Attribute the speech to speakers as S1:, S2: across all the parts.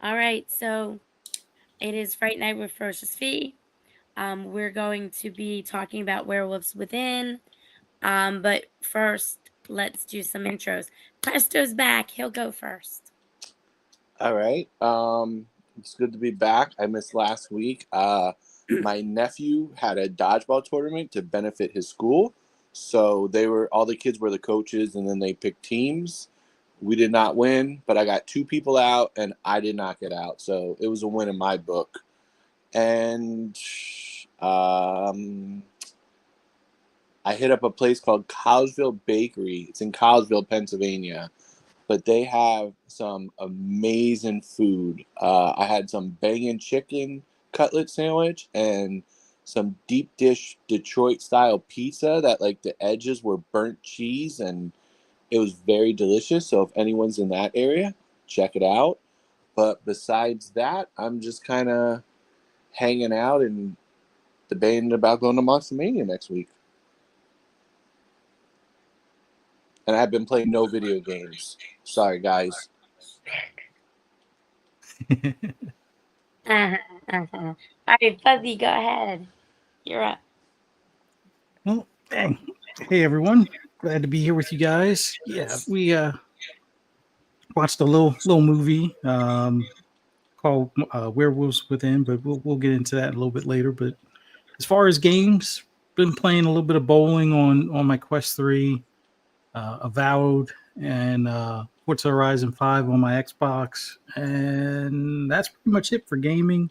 S1: All right, so it is Fright Night with Ferocious Fee. We're going to be talking about Werewolves Within. But first, let's do some intros. Presto's back. He'll go first.
S2: All right. It's good to be back. I missed last week. My nephew had a dodgeball tournament to benefit his school. So all the kids were the coaches, and then they picked teams. We did not win, but I got two people out, and I did not get out. So it was a win in my book. And I hit up a place called Collegeville Bakery. It's in Collegeville, Pennsylvania, but they have some amazing food. I had some bangin' chicken cutlet sandwich and some deep dish Detroit style pizza that like the edges were burnt cheese, and it was very delicious. So if anyone's in that area, check it out. But besides that, I'm just kind of hanging out and debating about going to Monster Mania next week. And I've been playing no video games. Sorry, guys.
S1: Uh-huh, uh-huh. All right, Fuzzy, go ahead. You're up.
S3: Well, hey everyone, glad to be here with you guys. Yeah, we watched a little movie called Werewolves Within, but we'll get into that a little bit later. But as far as games, been playing a little bit of bowling on my Quest 3, Avowed, and Forza Horizon 5 on my Xbox, and that's pretty much it for gaming.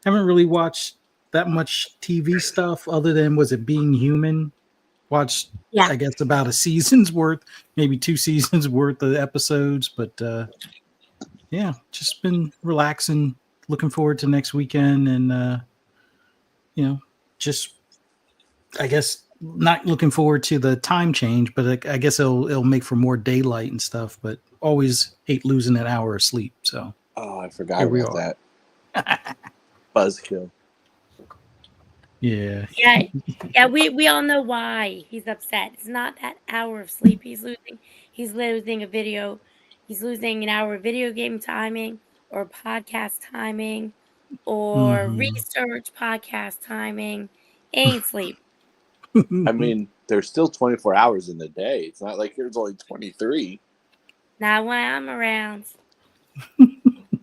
S3: Haven't really watched that much TV stuff other than was it Being Human? Watched,
S1: Yeah.
S3: I guess, about a season's worth, maybe 2 seasons worth of episodes, but yeah, just been relaxing, looking forward to next weekend, and just I guess not looking forward to the time change, but I guess it'll make for more daylight and stuff. But always hate losing an hour of sleep. So
S2: Oh, I forgot
S3: here we
S2: about
S3: are.
S2: that. Buzzkill.
S3: Yeah.
S1: Yeah, we all know why he's upset. It's not that hour of sleep he's losing. He's losing he's losing an hour of video game timing or podcast timing or
S3: Mm-hmm.
S1: research podcast timing. It ain't sleep.
S2: I mean, there's still 24 hours in the day. It's not like there's only 23.
S1: Not when I'm around.
S2: It's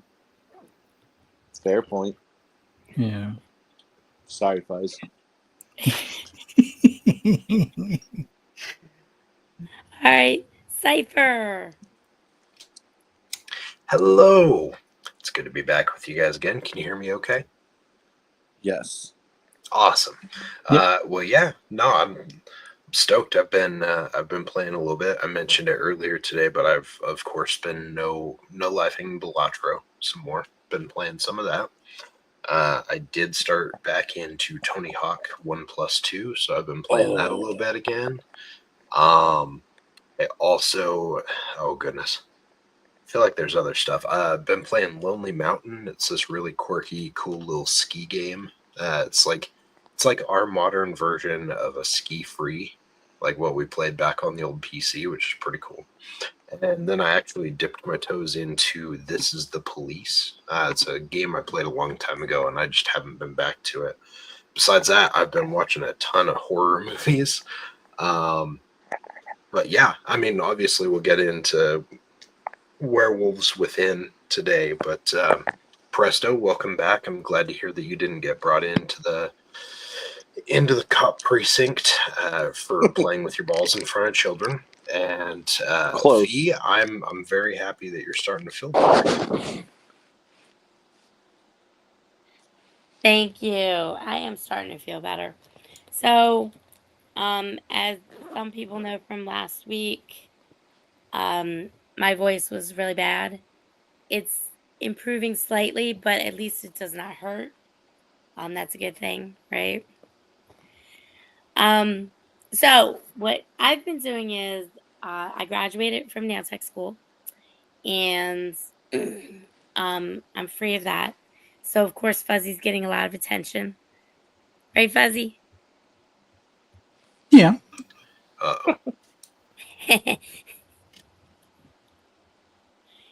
S2: fair point.
S3: Yeah.
S2: Sorry, Fuzz.
S1: All right, Cypher.
S4: Hello. It's good to be back with you guys again. Can you hear me okay?
S2: Yes.
S4: Awesome.
S3: Yep.
S4: Well, yeah. No, I'm stoked. I've been playing a little bit. I mentioned it earlier today, but I've of course been no lifing Balatro some more. Been playing some of that. I did start back into Tony Hawk 1+2, so I've been playing that a little bit again. I also, oh goodness, I feel like there's other stuff. I've been playing Lonely Mountain. It's this really quirky, cool little ski game. It's like our modern version of a ski free, like what we played back on the old PC, which is pretty cool. And then I actually dipped my toes into This Is the Police. It's a game I played a long time ago, and I just haven't been back to it. Besides that, I've been watching a ton of horror movies. But yeah, I mean, obviously we'll get into Werewolves Within today, but Presto, welcome back. I'm glad to hear that you didn't get brought into the cop precinct for playing with your balls in front of children. And Fee, I'm very happy that you're starting to feel better.
S1: Thank you. I am starting to feel better. So, as some people know from last week, my voice was really bad. It's improving slightly, but at least it does not hurt. That's a good thing, right? So what I've been doing is I graduated from nail tech school, and I'm free of that. So of course Fuzzy's getting a lot of attention, right, Fuzzy?
S3: Yeah.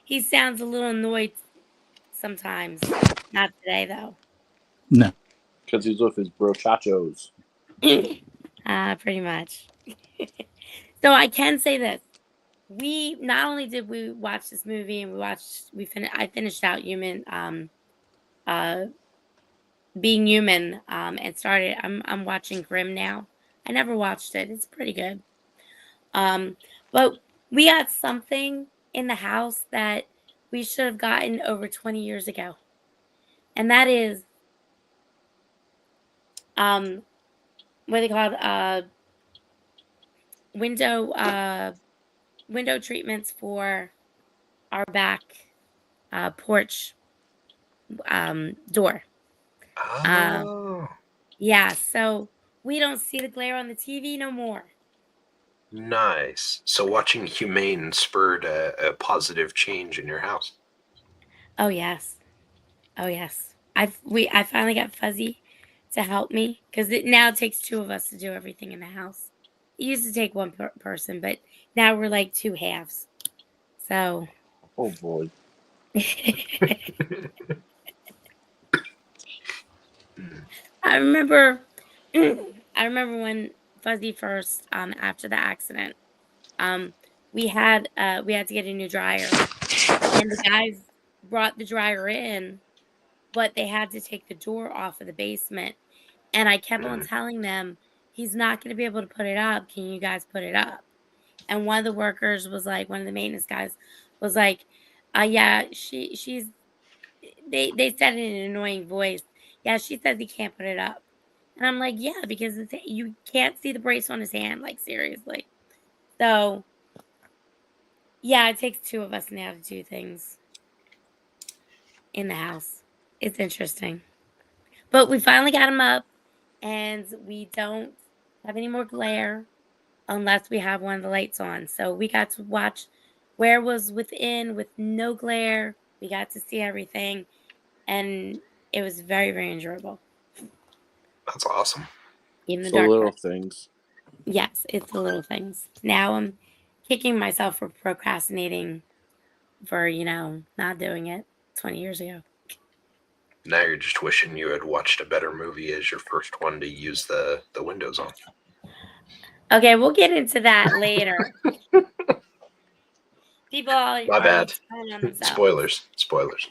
S1: He sounds a little annoyed sometimes. Not today, though.
S3: No.
S2: Because he's with his brochachos.
S1: Pretty much. So I can say this. We not only did we watch this movie and I finished out uh Being Human and started I'm watching Grimm now. I never watched it. It's pretty good. Um but we got something in the house that we should have gotten over 20 years ago. And that is um what are they called window window treatments for our back porch door. Uh,
S4: Oh,
S1: yeah, so we don't see the glare on the TV no more.
S4: nice. So watching Humane spurred a positive change in your house.
S1: Oh yes, oh yes. I finally got Fuzzy to help me because it now takes two of us to do everything in the house. It used to take one person, but now we're like two halves. So
S2: Oh boy.
S1: I remember, I remember when Fuzzy first after the accident, um, we had to get a new dryer, and the guys brought the dryer in, but they had to take the door off of the basement. And I kept on
S4: Mhm.
S1: telling them, he's not going to be able to put it up. Can you guys put it up? And one of the workers was like, one of the maintenance guys was like, yeah, she's, they said it in an annoying voice. Yeah, she says he can't put it up. And I'm like, yeah, because you can't see the brace on his hand. Like, seriously. So, yeah, it takes two of us now to do things in the house. It's interesting. But we finally got him up, and we don't have any more glare unless we have one of the lights on. So we got to watch Werewolves Within with no glare. We got to see everything, and it was very, very enjoyable.
S4: That's awesome.
S1: Even the
S2: It's the
S1: dark
S2: little
S1: part.
S2: things.
S1: Yes, it's the little things. Now I'm kicking myself for procrastinating for, not doing it 20 years ago.
S4: Now you're just wishing you had watched a better movie as your first one to use the windows on.
S1: Okay, we'll get into that later. People are
S4: My
S1: already
S4: bad.
S1: telling on themselves.
S4: Spoilers.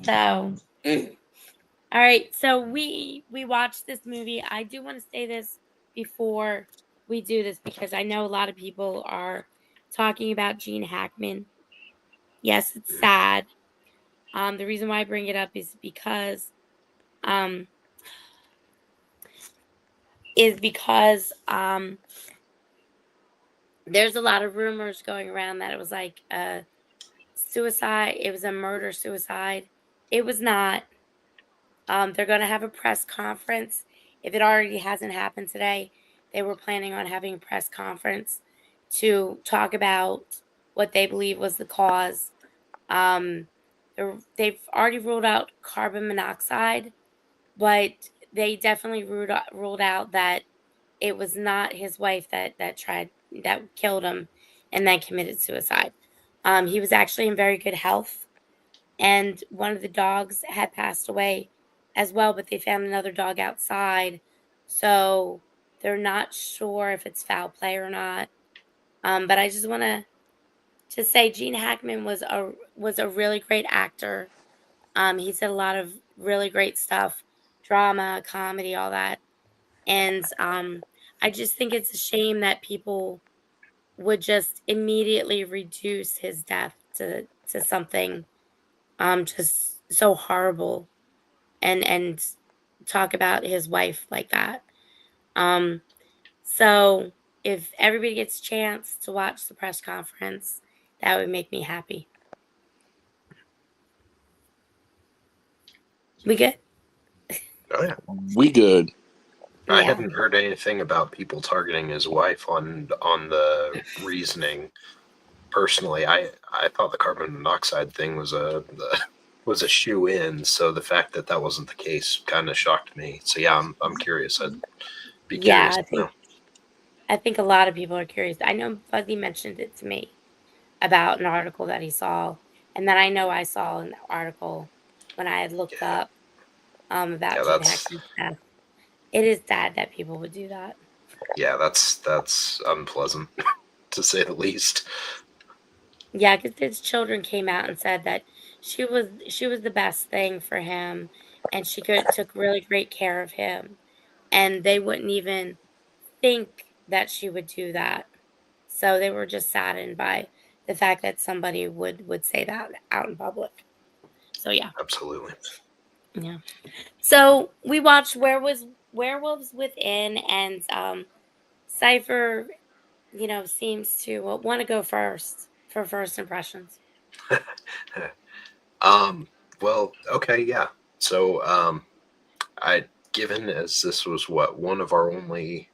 S1: So, all right. So we watched this movie. I do want to say this before we do this because I know a lot of people are talking about Gene Hackman. Yes, it's sad. The reason why I bring it up um is because there's a lot of rumors going around that it was like a suicide. It was a murder suicide. It was not. They're going to have a press conference. If it already hasn't happened today, they were planning on having a press conference to talk about what they believe was the cause. Um, they've already ruled out carbon monoxide, but they definitely ruled out that it was not his wife that killed him and then committed suicide. He was actually in very good health, and one of the dogs had passed away as well, but they found another dog outside. So they're not sure if it's foul play or not. But I just want to say Gene Hackman was a really great actor. He did a lot of really great stuff, drama, comedy, all that. And I just think it's a shame that people would just immediately reduce his death to something just so horrible and talk about his wife like that. Um, so if everybody gets a chance to watch the press conference, that would make me happy. We good?
S4: Oh yeah.
S2: We good.
S4: I
S1: Yeah.
S4: hadn't heard anything about people targeting his wife on the reasoning. Personally, I thought the carbon monoxide thing was was a shoe in. So the fact that that wasn't the case kind of shocked me. So yeah, I'm curious. I'd be
S1: Yeah,
S4: curious
S1: I
S4: to know.
S1: think I think a lot of people are curious. I know Fuzzy mentioned it to me about an article that he saw, And then I know I saw an article when I had looked
S4: Yeah,
S1: up about
S4: yeah,
S1: Gene
S4: that's
S1: Hackman's death. It is sad that people would do that.
S4: that's unpleasant to say the least.
S1: Yeah, because his children came out and said that she was the best thing for him, and she could took really great care of him, and they wouldn't even think that she would do that. So they were just saddened by the fact that somebody would say that out in public. So yeah,
S4: Absolutely.
S1: yeah. So we watched Werewolves Within, and Cypher, seems to want to go first for first impressions.
S4: um. Well, okay, yeah. So, I given as this was what one of our only.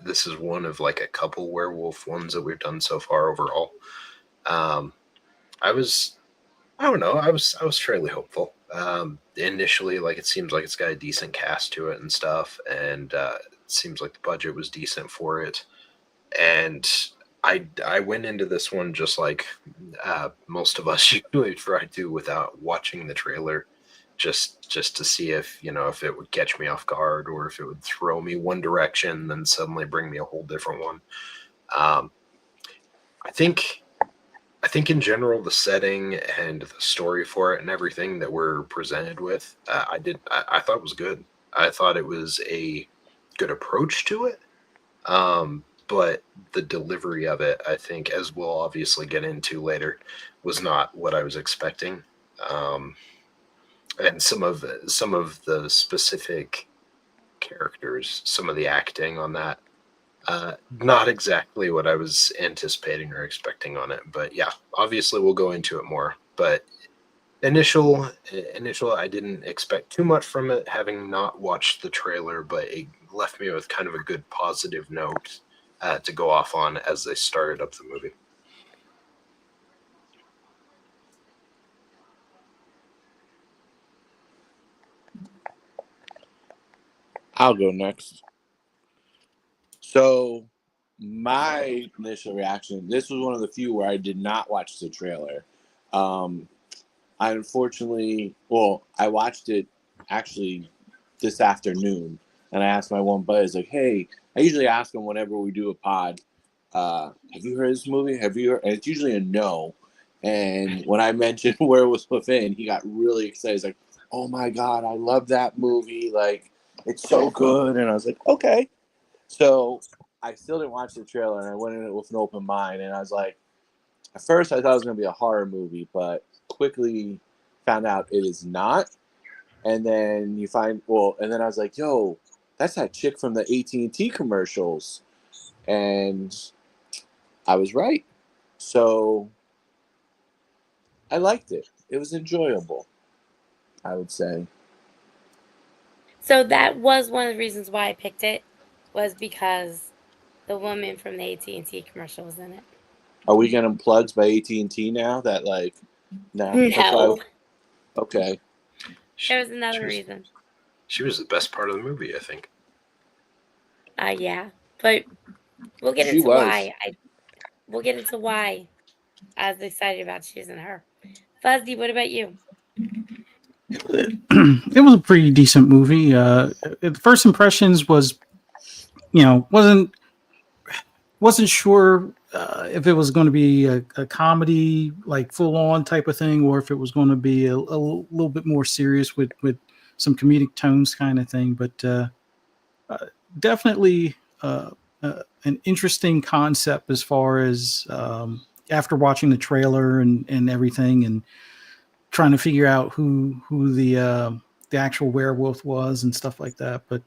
S4: This is one of like a couple werewolf ones that we've done so far overall. Um, I was I don't know. I was fairly hopeful. Initially, like it seems like it's got a decent cast to it and stuff, and it seems like the budget was decent for it. And I went into this one just like most of us usually try to without watching the trailer, just to see if if it would catch me off guard or if it would throw me one direction, then suddenly bring me a whole different one. Um, I think I think in general the setting and the story for it and everything that we're presented with, I thought it was good. I thought it was a good approach to it. But the delivery of it, I think, as we'll obviously get into later, was not what I was expecting. Um, and some of the specific characters, some of the acting on that, not exactly what I was anticipating or expecting on it. But yeah, obviously we'll go into it more. But initial, I didn't expect too much from it, having not watched the trailer, but it left me with kind of a good positive note to go off on as they started up the movie.
S2: I'll go next. So, my initial reaction, this was one of the few where I did not watch the trailer. Um, I unfortunately, well, I watched it actually this afternoon, and I asked my one buddy, I was like, hey, I usually ask him whenever we do a pod, have you heard of this movie? Have you heard? And it's usually a no. And when I mentioned Where It Was Within, he got really excited. He's like, oh my God, I love that movie. Like, it's so good. And I was like, okay. So I still didn't watch the trailer, and I went in it with an open mind. And I was like, at first I thought it was going to be a horror movie, but quickly found out it is not. And then and then I was like, yo, that's that chick from the AT&T commercials. And I was right. So I liked it. It was enjoyable, I would say.
S1: So that was one of the reasons why I picked it, was because the woman from the AT&T commercial was in it.
S2: Are we getting plugs by AT&T now? That like, no, that's why.
S1: No,
S2: Okay,
S4: She,
S1: there's
S4: she
S1: another
S4: was
S1: reason.
S4: she was the best part of the movie, I think.
S1: Yeah, but we'll get
S2: she
S1: into
S2: was.
S1: why. We'll get into why I was excited about choosing her. Fuzzy, what about you?
S3: It was a pretty decent movie. The first impressions was, wasn't sure if it was going to be a comedy, like full on type of thing, or if it was going to be a little bit more serious with some comedic tones kind of thing. But definitely an interesting concept as far as after watching the trailer and everything and trying to figure out who the actual werewolf was and stuff like that. But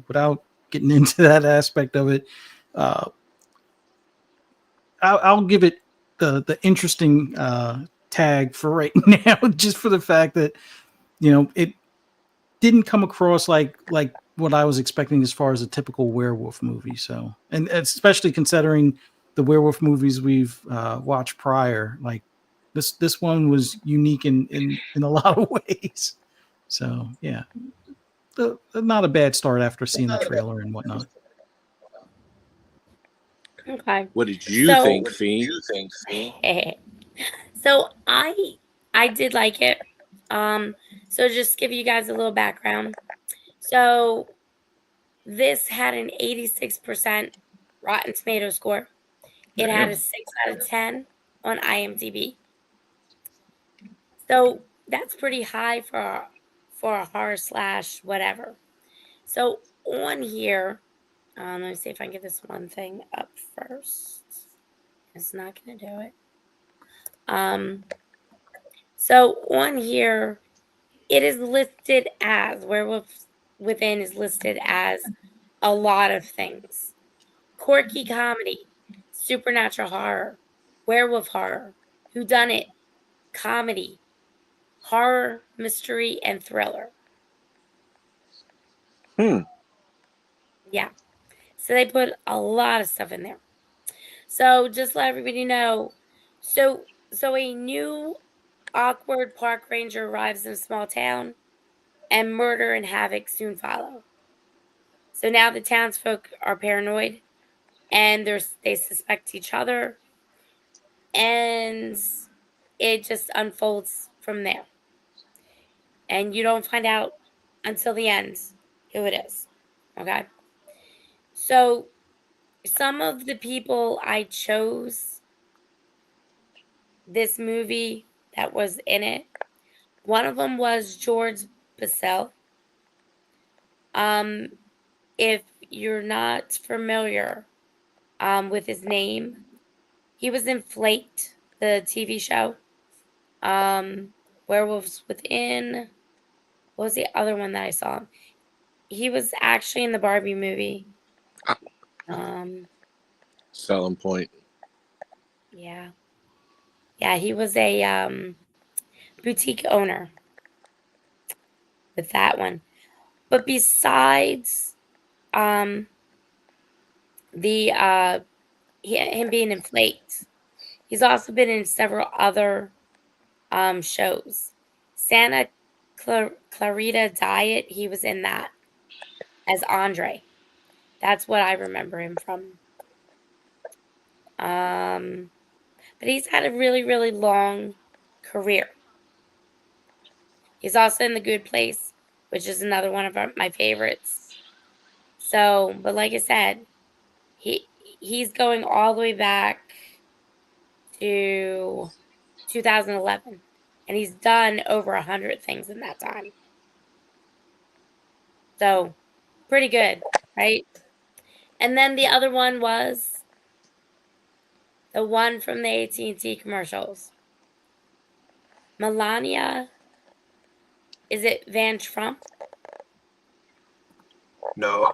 S3: without getting into that aspect of it, uh, I'll give it the interesting tag for right now, just for the fact that it didn't come across like what I was expecting as far as a typical werewolf movie. So, and especially considering the werewolf movies we've watched prior, like this one was unique in a lot of ways. So, yeah, not a bad start after seeing the trailer and whatnot.
S1: Okay,
S2: What did you
S1: so
S2: think, Fee?
S1: so I I did like it. So just give you guys a little background. So this had an 86% Rotten Tomato score. It had a
S4: Damn.
S1: 6 out of 10 on IMDb. So that's pretty high for a horror slash whatever. So on here, let me see if I can get this one thing up first. It's not gonna do it. So on here, it is listed as Werewolves Within is listed as a lot of things: quirky comedy, supernatural horror, werewolf horror, whodunit, comedy, horror, mystery, and thriller.
S2: Hmm.
S1: Yeah. So they put a lot of stuff in there. So just let everybody know. So a new awkward park ranger arrives in a small town, and murder and havoc soon follow. So now the townsfolk are paranoid, and they suspect each other, and it just unfolds from there. And you don't find out until the end who it is. Okay. So some of the people I chose this movie that was in it, one of them was George Bissell. Um, if you're not familiar with his name, he was in Flaked, the TV show. Um, Werewolves Within. What was the other one that I saw? He was actually in the Barbie movie. Um,
S2: Selling point.
S1: yeah. Yeah, he was a boutique owner with that one. But besides um the him being inflaked, he's also been in several other shows. Santa Clarita Diet, he was in that as Andre. That's what I remember him from. Um but he's had a really, really long career. He's also in The Good Place, which is another one of my favorites. So, but like I said, he's going all the way back to 2011, and he's done over 100 things in that time. So, pretty good, right? And then the other one was the one from the AT&T commercials. Melania, is it Van Trump?
S4: No.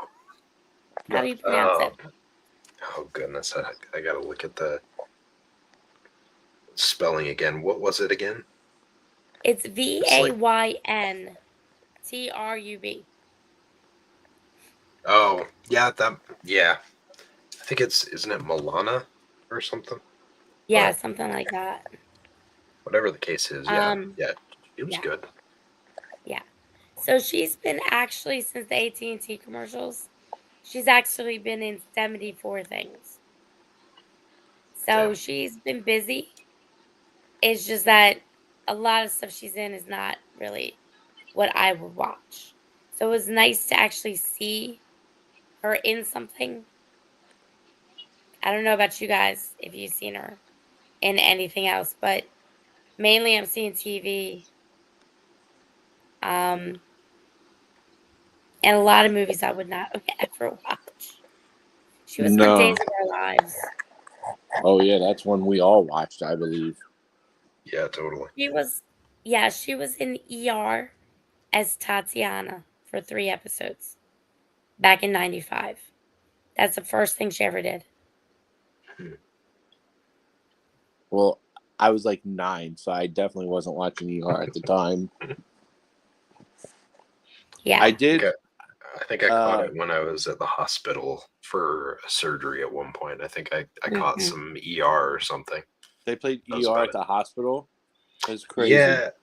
S1: How do you pronounce it?
S4: Oh goodness, I gotta look at the spelling again. What was it again?
S1: It's
S4: It's like
S1: VAYNTRUB.
S4: oh yeah yeah. I think isn't it Milana or something?
S1: Yeah,
S4: But
S1: something like that.
S4: whatever the case is,
S1: Um,
S4: yeah, it was
S1: yeah,
S4: good.
S1: yeah. So she's been actually since the AT&T commercials. She's actually been in 74 things. So
S4: Damn.
S1: she's been busy. It's just that a lot of stuff she's in is not really what I would watch. So it was nice to actually see her in something. I don't know about you guys if you've seen her in anything else, but mainly I'm seeing TV. Um, and a lot of movies I would not ever watch. She was on
S2: No.
S1: Days of Our Lives.
S2: Oh yeah, that's one we all watched, I believe.
S4: Yeah, totally.
S1: She was in ER as Tatiana for 3 episodes back in 95. That's the first thing she ever did.
S2: Well, I was like 9, so I definitely wasn't watching ER at the time.
S1: Yeah.
S2: I did.
S4: I think I caught it when I was at the hospital for a surgery at one point. I think I caught some ER or something.
S2: They played
S4: That was
S2: ER
S4: about
S2: at
S4: it.
S2: the hospital. That's crazy.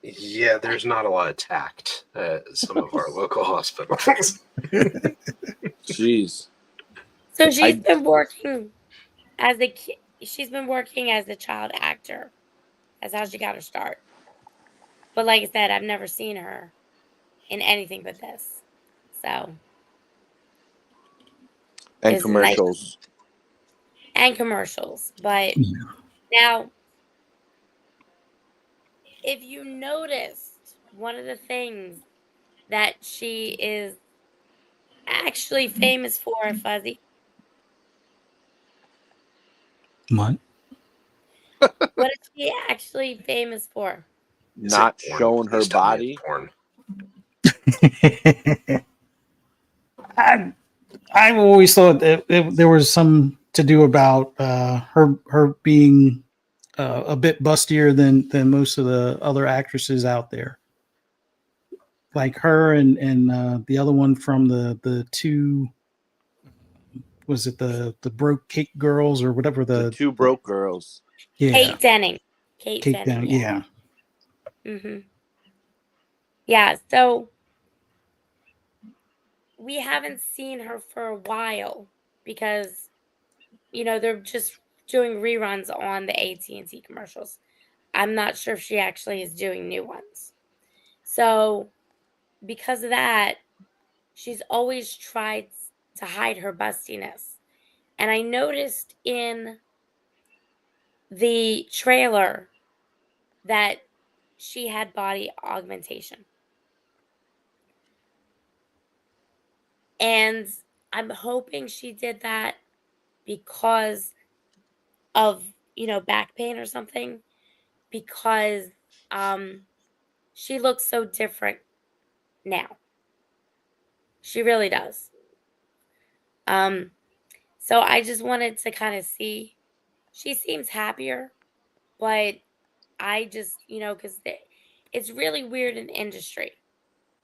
S4: Yeah, there's not a lot of tact at some of our local hospitals.
S2: Jeez.
S1: So she's been working as a she's been working as a child actor. That's how she got her start. But like I said, I've never seen her in anything but this. So
S2: And
S1: it's nice.
S2: commercials.
S1: And commercials. But
S3: Yeah.
S1: now, if you noticed, one of the things that she is actually famous for, Fuzzy,
S3: What?
S1: what is she actually famous for?
S4: Is it
S2: Not
S4: porn?
S2: showing her
S4: Please tell me it's
S2: body.
S4: porn.
S3: I I've always thought that there was some to do about her being a bit bustier than most of the other actresses out there, like her and the other one from the two, was it the broke cake girls or whatever,
S2: The
S3: the
S2: two broke girls.
S3: yeah,
S1: Kate Denning. Kate
S3: cake
S1: Denning,
S3: down,
S1: yeah.
S3: yeah.
S1: hmm Yeah, so we haven't seen her for a while because, they're just doing reruns on the AT&T commercials. I'm not sure if she actually is doing new ones. So, because of that, she's always tried to hide her bustiness. And I noticed in the trailer that she had body augmentation. And I'm hoping she did that because of, back pain or something, because she looks so different now. She really does. Um so I just wanted to kind of see. She seems happier, but I just, cuz it's really weird in the industry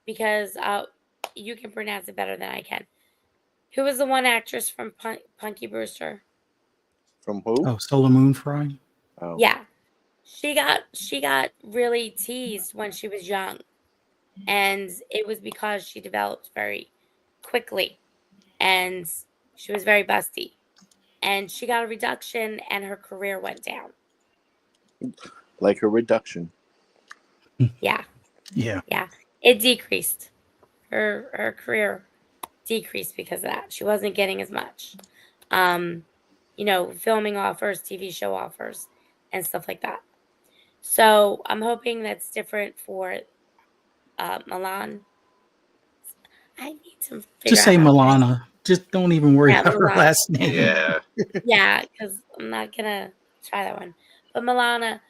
S1: because you can pronounce it better than I can. Who was the one actress from Punky Brewster?
S2: From who?
S3: Oh, Solar Moon Fry.
S2: Oh.
S1: Yeah. She got really teased when she was young, and it was because she developed very quickly, and she was very busty, and she got a reduction and her career went down.
S2: Like her reduction.
S1: Yeah.
S3: Yeah.
S1: Yeah. It decreased. Her career decreased because of that. She wasn't getting as much. Um, filming offers, TV show offers, and stuff like that. So I'm hoping that's different for Milan. I need to figure
S3: Just
S1: out
S3: say
S1: how to say it.
S3: Milana. Just don't even worry
S1: Yeah,
S3: about her
S1: Milana.
S3: last name.
S4: Yeah.
S1: Yeah, because I'm not gonna try that one. But Milana,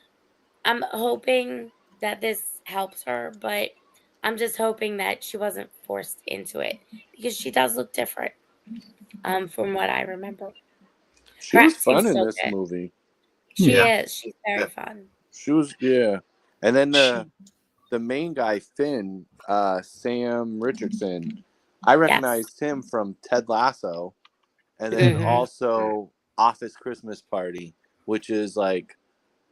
S1: I'm hoping that this helps her, but I'm just hoping that she wasn't forced into it because she does look different, from what I remember.
S2: She
S1: Her
S2: was
S1: acting's
S2: fun in
S1: so
S2: this
S1: good.
S2: movie.
S1: She
S3: Yeah.
S1: is. She's
S4: Yeah.
S1: very fun.
S2: She was, yeah. And then
S4: She,
S2: the main guy, Finn, Sam Richardson, I
S1: Yes.
S2: recognized him from Ted Lasso, and then
S1: hmm
S2: also Office Christmas Party, which is like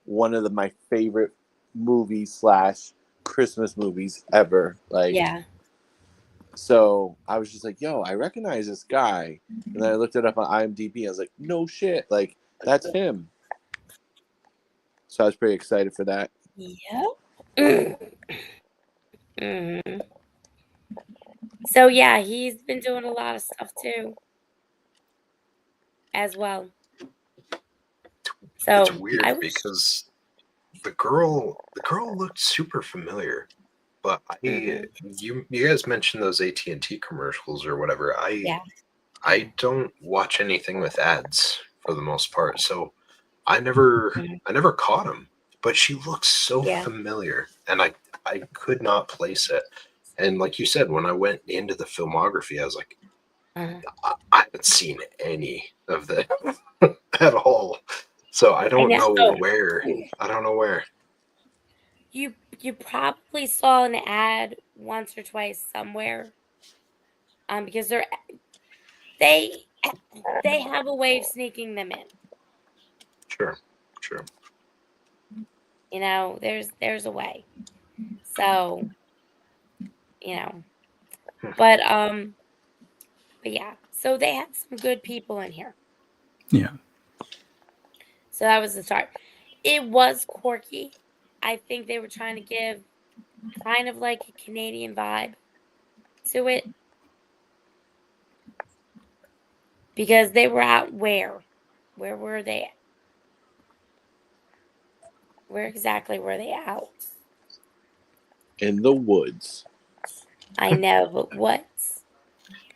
S2: one of my favorite movies slash Christmas movies ever. Like,
S1: Yeah.
S2: so I was just like, yo, I recognize this guy. And then I looked it up on IMDb. I was like, no shit. Like, that's him. So I was pretty excited for that.
S1: Yep. hmm So yeah, he's been doing a lot of stuff too, as well.
S4: it's
S1: So I
S4: weird
S1: wish.
S4: because the girl looked super familiar, but
S1: hmm
S4: you guys mentioned those AT&T commercials or whatever. I
S1: Yeah.
S4: I don't watch anything with ads for the most part, so I never
S1: mhm,
S4: I never caught him. But she looks so
S1: Yeah.
S4: familiar, and I could not place it. And like you said, when I went into the filmography, I was like,
S1: uh
S4: I haven't seen any of that at all. So I
S1: I
S4: don't
S1: know.
S4: know
S1: Oh,
S4: where. I don't know where.
S1: you probably saw an ad once or twice somewhere. Because they they have a way of sneaking them in.
S4: Sure, sure.
S1: There's a way. So you know,
S4: Hmm.
S1: but but yeah. So they had some good people in here.
S3: Yeah.
S1: So that was the start. It was quirky. I think they were trying to give kind of like a Canadian vibe to it because they were out where? Where were they? Where exactly were they out?
S2: In the woods.
S1: I know, but what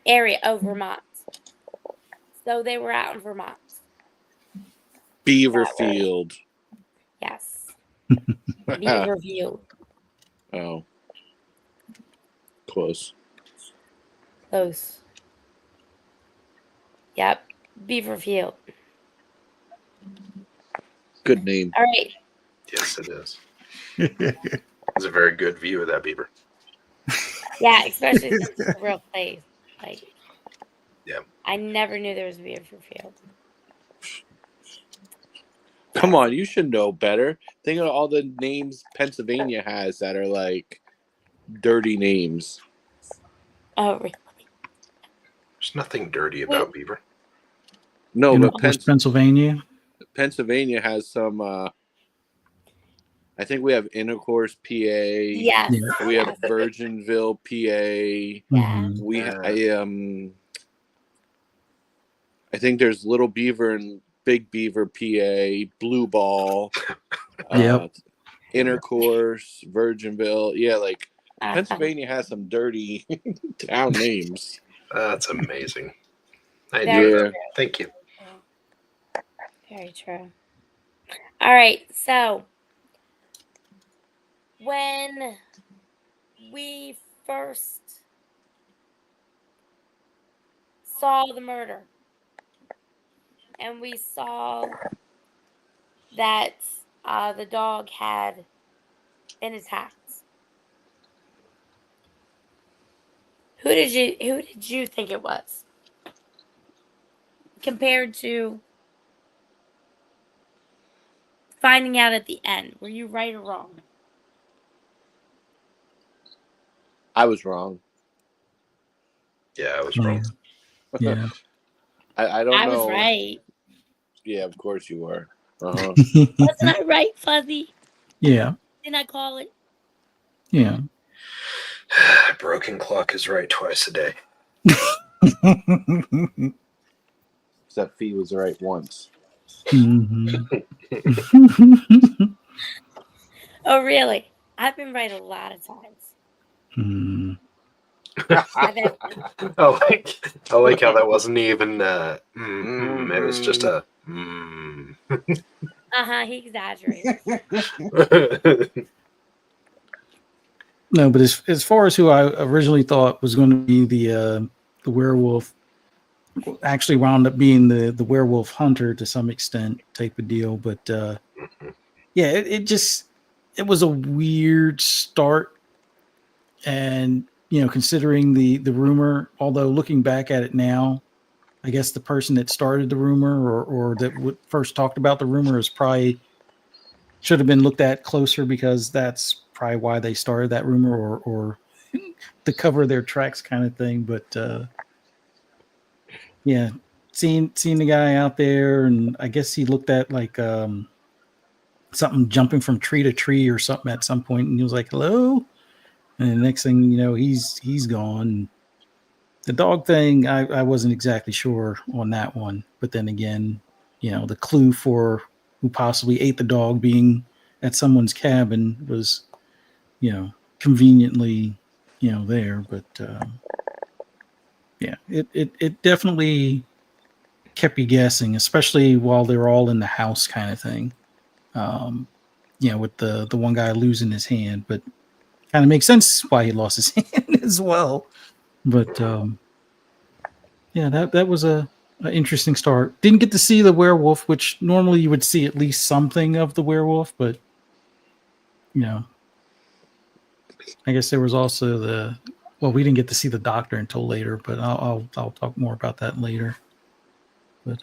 S1: area? Oh, Vermont. So they were out in Vermont.
S2: Beaverfield.
S1: Yes. Beaverview.
S2: Oh. Close.
S1: Close. Yep. Beaverfield.
S2: Good name.
S1: All right.
S4: Yes, it is. It's a very good view of that beaver.
S1: Yeah, especially since it's a real place. Like,
S4: Yeah.
S1: I never knew there was a Beaverfield.
S2: Come on, you should know better. Think of all the names Pennsylvania has that are like dirty names.
S1: Oh, really?
S4: There's nothing dirty about beaver.
S2: No,
S3: And
S2: but
S3: of course, Pennsylvania.
S2: Pennsylvania has some. I think we have Intercourse, PA.
S1: Yes.
S3: Yeah.
S2: We have
S1: Yes.
S2: Virginville, PA.
S1: Yeah.
S3: Mhm.
S2: We I think there's Little Beaver and Big Beaver, PA. Blue Ball.
S3: Yep.
S2: Intercourse, Virginville. Yeah, like
S1: Uh-huh.
S2: Pennsylvania has some dirty town names.
S4: That's amazing. I
S1: Very
S4: enjoy
S2: Yeah.
S4: that. Thank you.
S1: Very true. All right. So, when we first saw the murder and we saw that the dog had been attacked, who did you think it was compared to finding out at the end? Were you right or wrong?
S2: I was wrong.
S4: Yeah, I was wrong.
S3: Yeah.
S2: I don't
S1: I
S2: know.
S1: was right.
S2: Yeah, of course you were. Uh-huh.
S1: Wasn't I right, Fuzzy?
S3: Yeah.
S1: Didn't I call it?
S3: Yeah.
S4: Broken clock is right twice a day.
S2: Except Fee was right once.
S3: Mhm.
S1: Oh, really? I've been right a lot of times.
S3: Mhm.
S1: I've had,
S4: I like how that wasn't even it was just a
S1: he exaggerated.
S3: No, but as far as who I originally thought was going to be the werewolf, actually wound up being the werewolf hunter to some extent type of deal. But yeah, it was a weird start, and considering the rumor, although looking back at it now, I guess the person that started the rumor or that first talked about the rumor is probably should have been looked at closer, because that's probably why they started that rumor, or to cover their tracks kind of thing. But yeah, seeing the guy out there, and I guess he looked at like something jumping from tree to tree or something at some point, and he was like, "Hello," and the next thing you know, he's gone. The dog thing, I wasn't exactly sure on that one, but then again, the clue for who possibly ate the dog being at someone's cabin was, conveniently, there. But yeah, it definitely kept you guessing, especially while they were all in the house, kind of thing. With the one guy losing his hand, but kind of makes sense why he lost his hand as well. But yeah, that was a interesting start. Didn't get to see the werewolf, which normally you would see at least something of the werewolf, but I guess there was also we didn't get to see the doctor until later, but I'll talk more about that later. But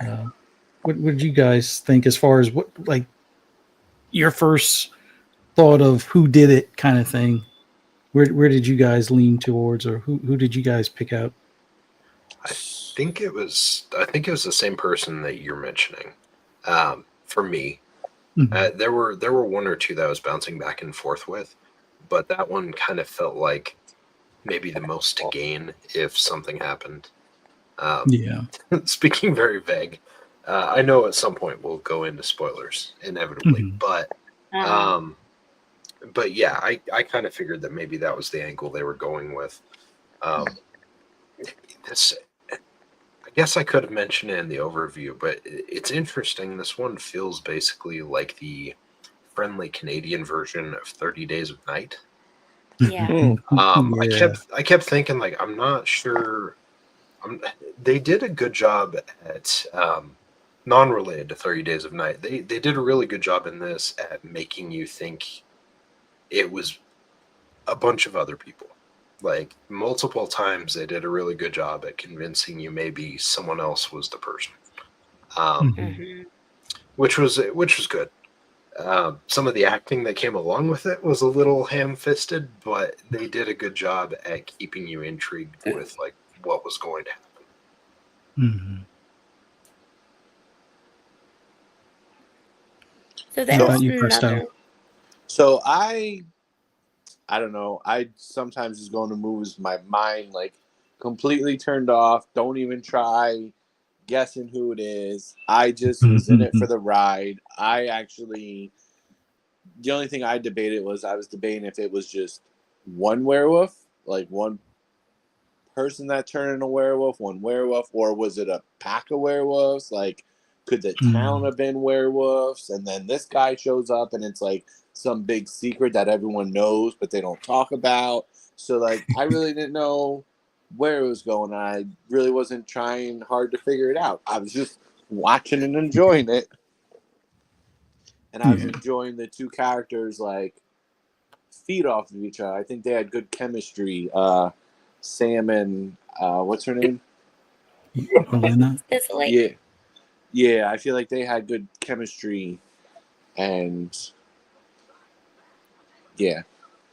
S3: what did you guys think as far as what, like, your first thought of who did it kind of thing? Where did you guys lean towards, or who did you guys pick out?
S4: I think it was the same person that you're mentioning. For me,
S3: Mhm.
S4: there were one or two that I was bouncing back and forth with, but that one kind of felt like maybe the most to gain if something happened.
S3: Yeah.
S4: Speaking very vague, I know at some point we'll go into spoilers inevitably,
S3: Mhm.
S1: Uh-huh.
S4: but yeah, I kind of figured that maybe that was the angle they were going with. This, I guess I could have mentioned it in the overview, but it's interesting. This one feels basically like the friendly Canadian version of 30 Days of Night.
S1: Yeah.
S3: Yeah.
S4: I kept thinking like I'm not sure. They did a good job at non-related to 30 Days of Night. They did a really good job in this at making you think it was a bunch of other people. Like multiple times, they did a really good job at convincing you maybe someone else was the person,
S3: Mhm.
S1: Hmm.
S4: which was good. Some of the acting that came along with it was a little ham-fisted, but they did a good job at keeping you intrigued with like what was going to happen.
S3: Mhm.
S1: So
S3: What
S2: So,
S3: about
S1: there's
S3: you, Presto?
S1: another.
S2: so I don't know. I sometimes just go into movies, my mind like completely turned off. Don't even try guessing who it is. I just was in it for the ride. The only thing I debated was I was debating if it was just one werewolf, like one person that turned into a werewolf, one werewolf, or was it a pack of werewolves? Like, could the town
S3: Mhm.
S2: have been werewolves? And then this guy shows up and it's like some big secret that everyone knows, but they don't talk about. So, like, I really didn't know where it was going. I really wasn't trying hard to figure it out. I was just watching and enjoying it. And I was
S3: Yeah.
S2: enjoying the two characters, like, feed off of each other. I think they had good chemistry. Sam and what's her name?
S3: Elena.
S1: Cicely.
S2: Yeah, yeah. I feel like they had good chemistry, and yeah.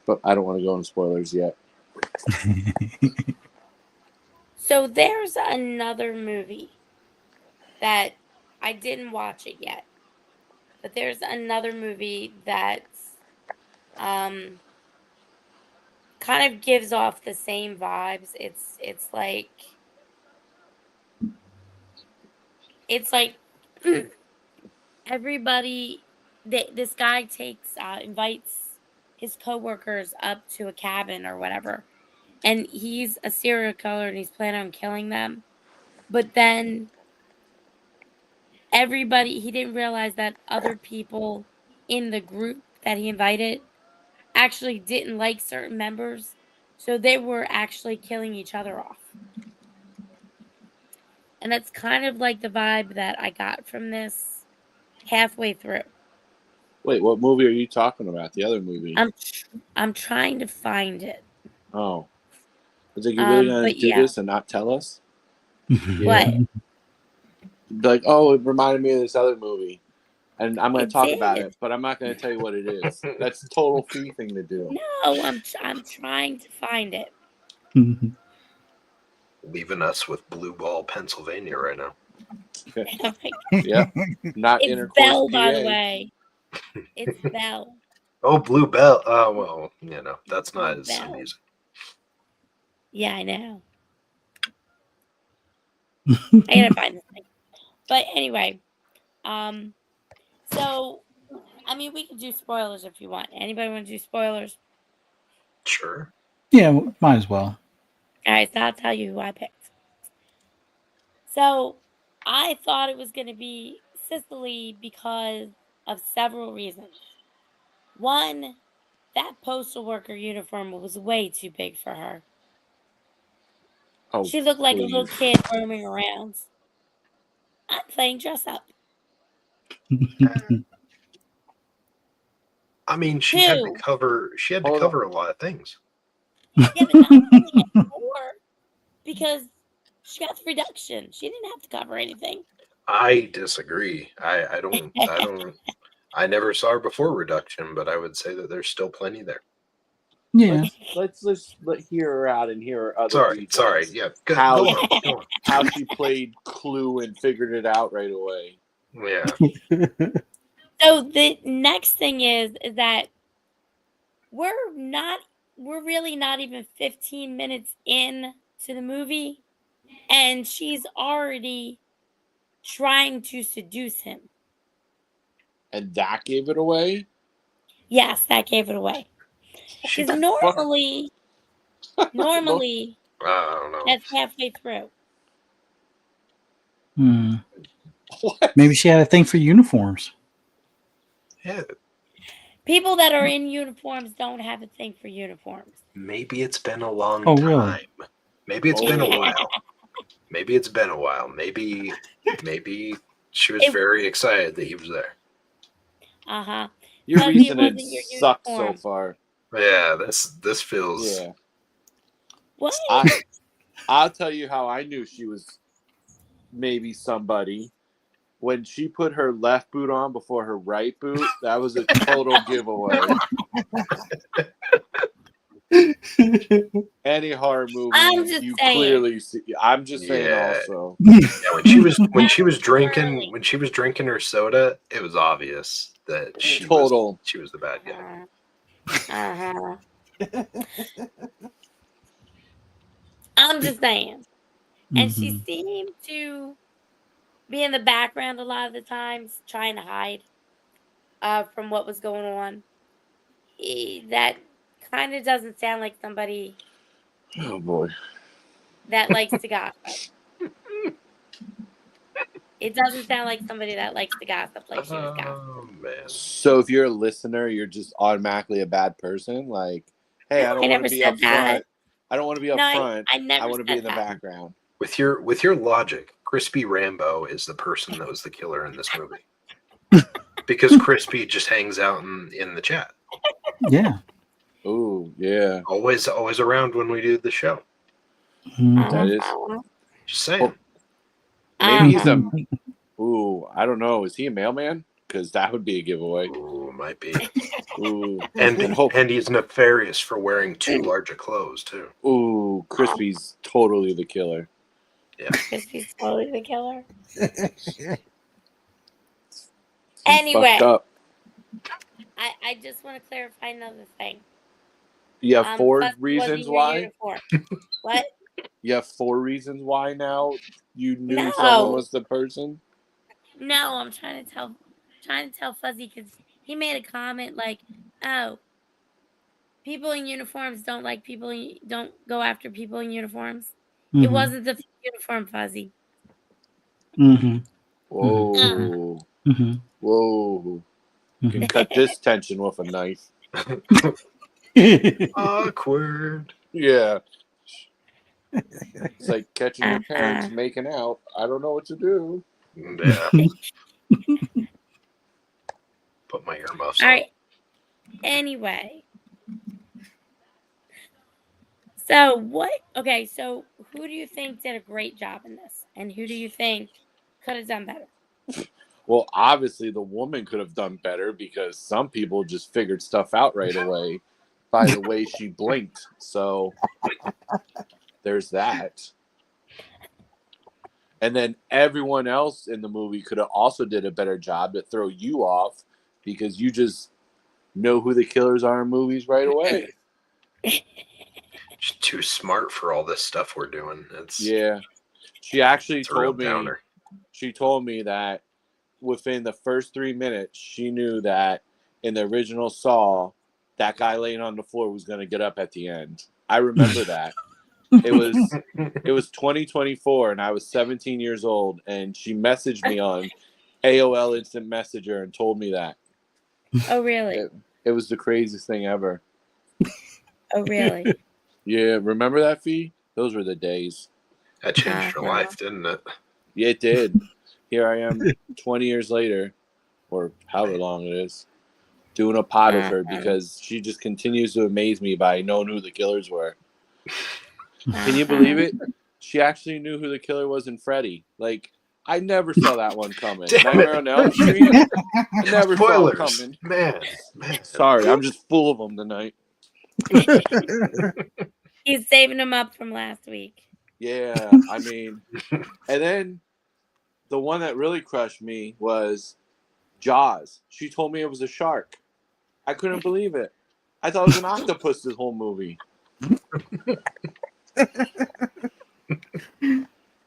S2: But I don't want to go into spoilers yet.
S1: So there's another movie that I didn't watch it yet, but there's another movie that's um kind of gives off the same vibes. It's like everybody this guy takes invites his coworkers up to a cabin or whatever, and he's a serial killer and he's planning on killing them. But then everybody he didn't realize that other people in the group that he invited actually didn't like certain members, so they were actually killing each other off. And that's kind of like the vibe that I got from this halfway through.
S2: Wait, what movie are you talking about? The other movie?
S1: I'm trying to find it.
S2: Oh, I was like, you're really gonna
S1: But
S2: do
S1: yeah,
S2: this and not tell us?
S3: Yeah.
S2: Yeah.
S1: what
S2: Be like, oh, it reminded me of this other movie, and I'm gonna
S1: it
S2: talk about
S1: did.
S2: it, but I'm not gonna tell you what it is. That's a total fee thing to do.
S1: No, I'm trying to find it.
S3: Mhm.
S4: Leaving us with Blue Ball, Pennsylvania right now.
S1: Oh my
S2: Yep, not
S1: It's
S2: intercourse,
S1: Belle, by the
S2: PA.
S1: way. It's Belle.
S4: Oh, Blue Bell. Oh, well, that's
S1: Blue
S4: not as
S1: Belle.
S4: amusing.
S1: Yeah, I know. I gotta find this thing. But anyway, um, so I mean, we could do spoilers if you want. Anybody want to do spoilers?
S4: Sure.
S3: Yeah, might as well.
S1: All right, so I'll tell you who I picked. So I thought it was going to be Cicely because of several reasons. One, that postal worker uniform was way too big for her.
S2: Oh,
S1: She looked like a little
S2: please.
S1: kid roaming around. I'm playing dress up.
S4: I mean, she had to
S1: Two,
S4: cover. She had to
S2: Hold on.
S4: cover a lot of things.
S1: yeah, but not only anymore because she got the reduction. She didn't have to cover anything.
S4: I disagree. I never saw her before reduction, but I would say that there's still plenty there.
S3: Yeah.
S2: Let's hear her out and hear her other
S4: Sorry.
S2: reasons.
S4: Yeah,
S2: How
S4: go on. Go on.
S2: how she played Clue and figured it out right away.
S4: Yeah.
S1: So the next thing is that we're really not even 15 minutes in to the movie, and she's already trying to seduce him.
S2: And that gave it away.
S1: Yes, that gave it away.
S4: She,
S1: Because
S2: Fuck.
S1: normally
S4: I don't know.
S1: that's halfway through.
S2: What?
S3: Maybe she had a thing for uniforms.
S4: Yeah,
S1: People that are in uniforms don't have a thing for uniforms.
S4: maybe it's been a long
S3: Oh,
S4: time.
S3: really?
S4: Maybe it's been a
S2: Oh.
S4: while. Maybe it's been a while. Maybe she was very excited that he was there.
S1: Uh-huh.
S2: Your
S1: Fuzzy, it
S2: reasoning
S1: wasn't your
S2: sucks so
S1: uniform.
S2: far.
S4: Yeah, this feels.
S2: Yeah.
S1: What?
S2: I'll tell you how I knew she was maybe somebody. When she put her left boot on before her right boot, that was a total giveaway. Any horror movie,
S1: I'm just
S2: you
S1: saying.
S2: clearly see. I'm just saying
S4: Yeah.
S2: also.
S4: Yeah, when she was
S1: Early.
S4: drinking her soda, it was obvious that she
S2: Total.
S4: was the bad guy.
S1: Uh-huh. I'm just saying. And she
S3: Mhm.
S1: seemed to be in the background a lot of the times, trying to hide from what was going on. That kind of doesn't sound like somebody
S2: Oh boy.
S1: that likes to gossip. It doesn't sound like somebody that likes to gossip like she was gossiping.
S4: Oh man.
S2: So if you're a listener, you're just automatically a bad person. Like, hey,
S1: No,
S2: I
S1: I
S2: don't want
S1: never
S2: to be
S1: said
S2: up
S1: that.
S2: front. I don't want to be up
S1: No,
S2: front.
S1: I never
S2: I want to be
S1: said
S2: in the
S1: that.
S2: background.
S4: With your logic, Crispy Rambo is the person that was the killer in this movie. Because Crispy just hangs out in the chat.
S3: Yeah.
S2: Ooh, yeah.
S4: Always around when we do the show.
S3: Mhm.
S2: That is.
S1: Uh-huh.
S4: Just saying.
S2: Maybe he's
S1: Uh-huh.
S2: a. Ooh, I don't know. Is he a mailman? Because that would be a giveaway.
S4: Ooh, might be.
S2: Ooh,
S4: And
S2: hope.
S4: and he's nefarious for wearing too large of clothes too.
S2: Ooh, Crispy's totally the killer.
S1: Crispy's totally the killer.
S2: He's
S1: Anyway.
S2: fucked up.
S1: I just want to clarify another thing.
S2: You have four
S1: Fuzzy
S2: reasons
S1: wasn't your
S2: why.
S1: uniform. What?
S2: You have 4 reasons why now you knew
S1: No.
S2: someone was the person.
S1: No, I'm trying to tell Fuzzy because he made a comment like, "Oh, people in uniforms don't like don't go after people in uniforms." It
S3: Mhm.
S1: wasn't the uniform, Fuzzy.
S3: Mhm.
S2: Whoa,
S3: Mhm.
S2: whoa! You can cut this tension with a knife.
S4: Awkward.
S2: Yeah, it's like catching your parents making out. I don't know what to do.
S4: Yeah. Put my earmuffs
S1: All
S4: on.
S1: right. Anyway, so what? Okay, so who do you think did a great job in this, and who do you think could have done better?
S2: Well, obviously the woman could have done better because some people just figured stuff out right away by the way she blinked. So there's that. And then everyone else in the movie could have also did a better job to throw you off because you just know who the killers are in movies right away.
S4: She's too smart for all this stuff we're doing.
S2: Yeah. She actually
S4: It's a real
S2: told me
S4: downer.
S2: that within the first 3 minutes she knew that in the original Saw that guy laying on the floor was going to get up at the end. I remember that. It was 2024 and I was 17 years old and she messaged me on AOL Instant Messenger and told me that.
S1: Oh, really?
S2: It was the craziest thing ever.
S1: Oh, really?
S2: Yeah, remember that, Fee? Those were the days.
S4: That changed your life, didn't it?
S2: Yeah, it did. Here I am 20 years later, or however long it is, doing a pod with her because she just continues to amaze me by knowing who the killers were. Can you believe it? She actually knew who the killer was in Freddy. Like, I never saw that one coming.
S4: Damn
S2: Nightmare
S4: it.
S2: on Elm Street? I never saw it
S4: Spoilers.
S2: coming.
S4: Man.
S2: Sorry, I'm just full of them tonight.
S1: He's saving them up from last week.
S2: Yeah, I mean, and then the one that really crushed me was Jaws. She told me it was a shark. I couldn't believe it. I thought it was an octopus this whole movie.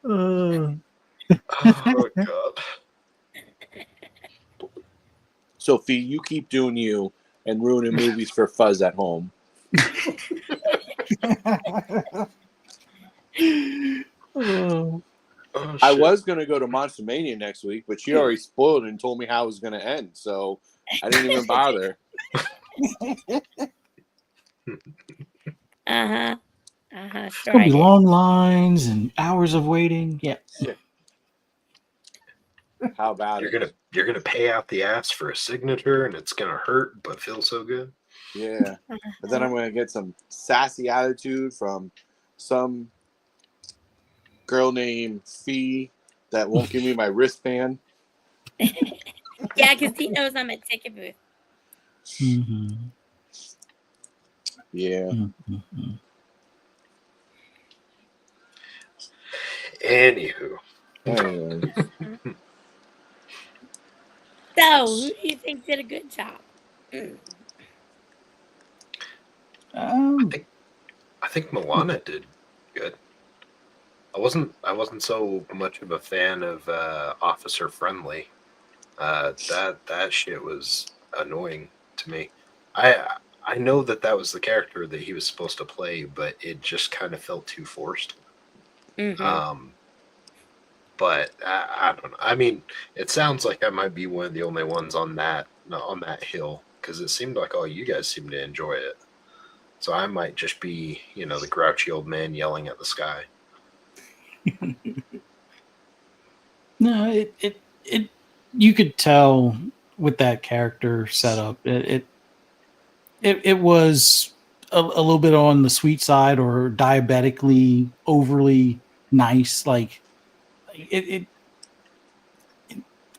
S3: Uh,
S4: Oh God.
S2: Sophie, you keep doing you and ruining movies for Fuzz at home.
S3: oh,
S4: Oh
S2: I
S4: shit.
S2: was going to go to Monster Mania next week, but she already spoiled it and told me how it was going to end. So I didn't even bother.
S1: Sure
S3: it's gonna
S1: I
S3: be
S1: did.
S3: long lines and hours of waiting. Yeah.
S2: How about it?
S4: You're gonna pay out the ass for a signature, and it's gonna hurt, but feel so good.
S2: Yeah. But then I'm going to get some sassy attitude from some girl named Fee that won't give me my wristband.
S1: Yeah, because he knows I'm at ticket booth.
S3: Mm-hmm.
S2: Yeah.
S3: Mm-hmm.
S4: Anywho,
S2: Anyway.
S1: So, who do you think did a good job?
S4: I think Milana did good. I wasn't so much of a fan of Officer Friendly. That shit was annoying to me. I know that was the character that he was supposed to play, but it just kind of felt too forced.
S1: Mm-hmm.
S4: But I don't know. I mean, it sounds like I might be one of the only ones on that hill, because it seemed like all you guys seemed to enjoy it. So I might just be, the grouchy old man yelling at the sky.
S3: No, it you could tell with that character setup. It was a little bit on the sweet side or diabetically overly nice. Like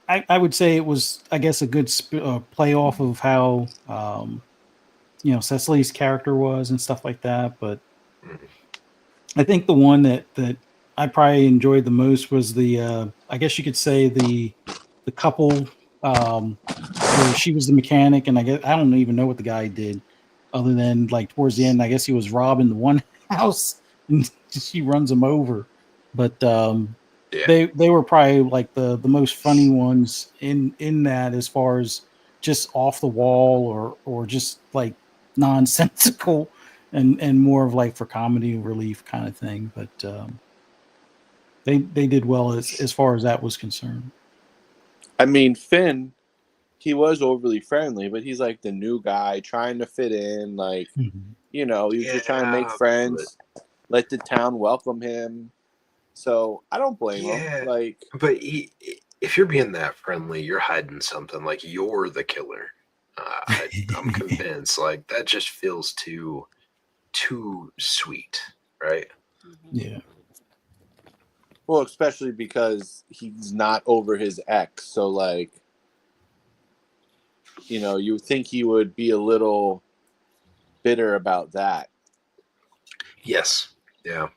S3: I would say it was, I guess, a good play off of how Cecily's character was and stuff like that. But I think the one that I probably enjoyed the most was the I guess you could say the couple where she was the mechanic, and I don't even know what the guy did other than like towards the end. I guess he was robbing the one house and she runs him over. But
S4: Yeah.
S3: they were probably like the most funny ones in that, as far as just off the wall or just like nonsensical and more of like for comedy relief kind of thing. But they did well as far as that was concerned.
S2: I mean, Finn, he was overly friendly, but he's like the new guy trying to fit in. Like,
S3: Mhm.
S2: he was just trying to make friends, let the town welcome him. So I don't blame him. Like,
S4: but if you're being that friendly, you're hiding something. Like, you're the killer. I'm convinced. Like, that just feels too sweet, right?
S3: Yeah.
S2: well, especially because he's not over his ex. So, like, you think he would be a little bitter about that.
S4: Yes. Yeah.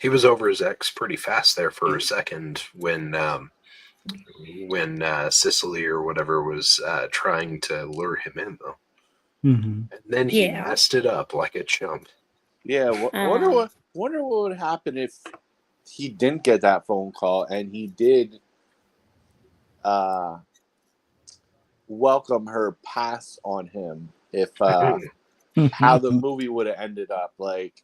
S4: He was over his ex pretty fast there for a second when Sicily or whatever was trying to lure him in, though.
S3: Mm-hmm.
S4: And then he
S1: Yeah.
S4: messed it up like a chump.
S2: Yeah, wonder what would happen if he didn't get that phone call and he did welcome her pass on him. If how the movie would have ended up, like,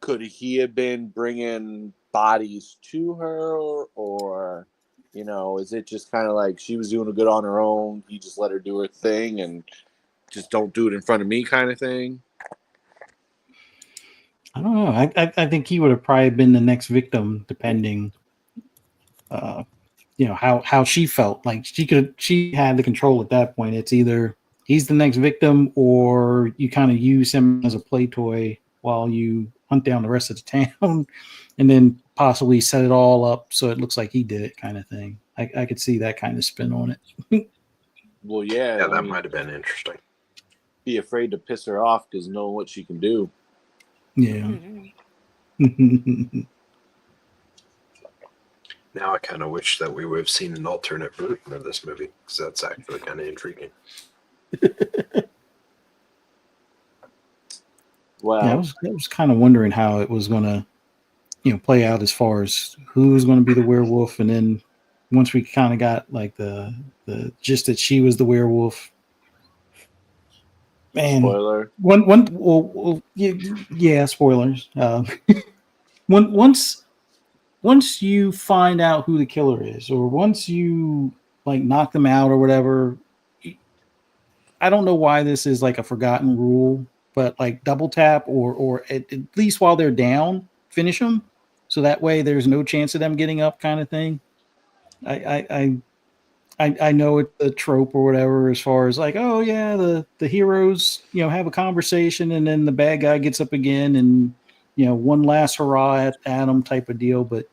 S2: could he have been bringing bodies to her, or is it just kind of like she was doing good on her own, he just let her do her thing and just don't do it in front of me kind of thing?
S3: I don't know. I think he would have probably been the next victim, depending, how she felt. Like she had the control at that point. It's either he's the next victim, or you kind of use him as a play toy while you hunt down the rest of the town, and then possibly set it all up so it looks like he did it, kind of thing. I could see that kind of spin on it.
S2: Well, yeah,
S4: Yeah, that might have been interesting.
S2: be afraid to piss her off because know what she can do.
S3: Yeah.
S1: Mm-hmm.
S4: Now I kind of wish that we would have seen an alternate version of this movie, because that's actually kind of intriguing.
S3: Yeah,
S2: Well,
S3: I was kind of wondering how it was going to, play out as far as who was going to be the werewolf, and then once we kind of got like the gist that she was the werewolf, man.
S2: spoiler.
S3: Yeah, spoilers. Once you find out who the killer is, or once you like knock them out or whatever, I don't know why this is like a forgotten rule, but like double tap or at least while they're down, finish them, so that way there's no chance of them getting up, kind of thing. I know it's a trope or whatever, as far as like, oh yeah, the heroes have a conversation and then the bad guy gets up again and one last hurrah at him type of deal, but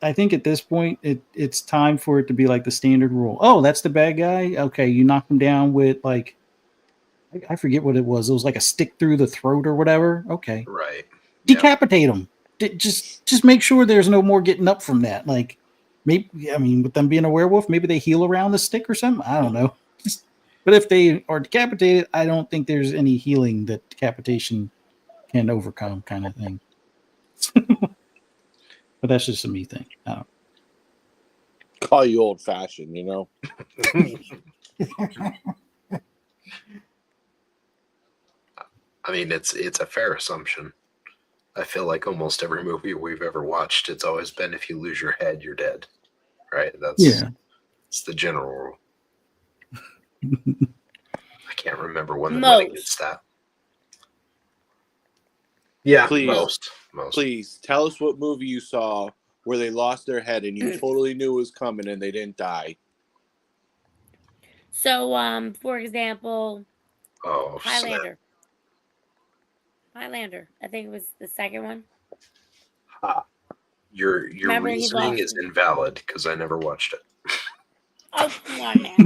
S3: I think at this point it's time for it to be like the standard rule. Oh, that's the bad guy. Okay, you knock him down with like I forget what it was. It was like a stick through the throat or whatever. Okay,
S4: Right. Yeah.
S3: decapitate him. Just make sure there's no more getting up from that. Like maybe, I mean, with them being a werewolf, maybe they heal around the stick or something. I don't know. But if they are decapitated, I don't think there's any healing that decapitation can overcome, kind of thing. But that's just a me thing. I don't
S2: Call you old fashioned, you know.
S4: I mean, it's a fair assumption. I feel like almost every movie we've ever watched, it's always been if you lose your head, you're dead. Right? It's the general rule. I can't remember when the went against that. Yeah,
S2: Please,
S4: most.
S2: Please tell us what movie you saw where they lost their head and you totally knew it was coming and they didn't die.
S1: So, for example,
S4: Oh,
S1: Highlander. Highlander. I think it was the second one.
S4: Your
S1: Remember he
S4: reasoning
S1: lost
S4: is
S1: it.
S4: invalid because I never watched it.
S1: Oh, come on now.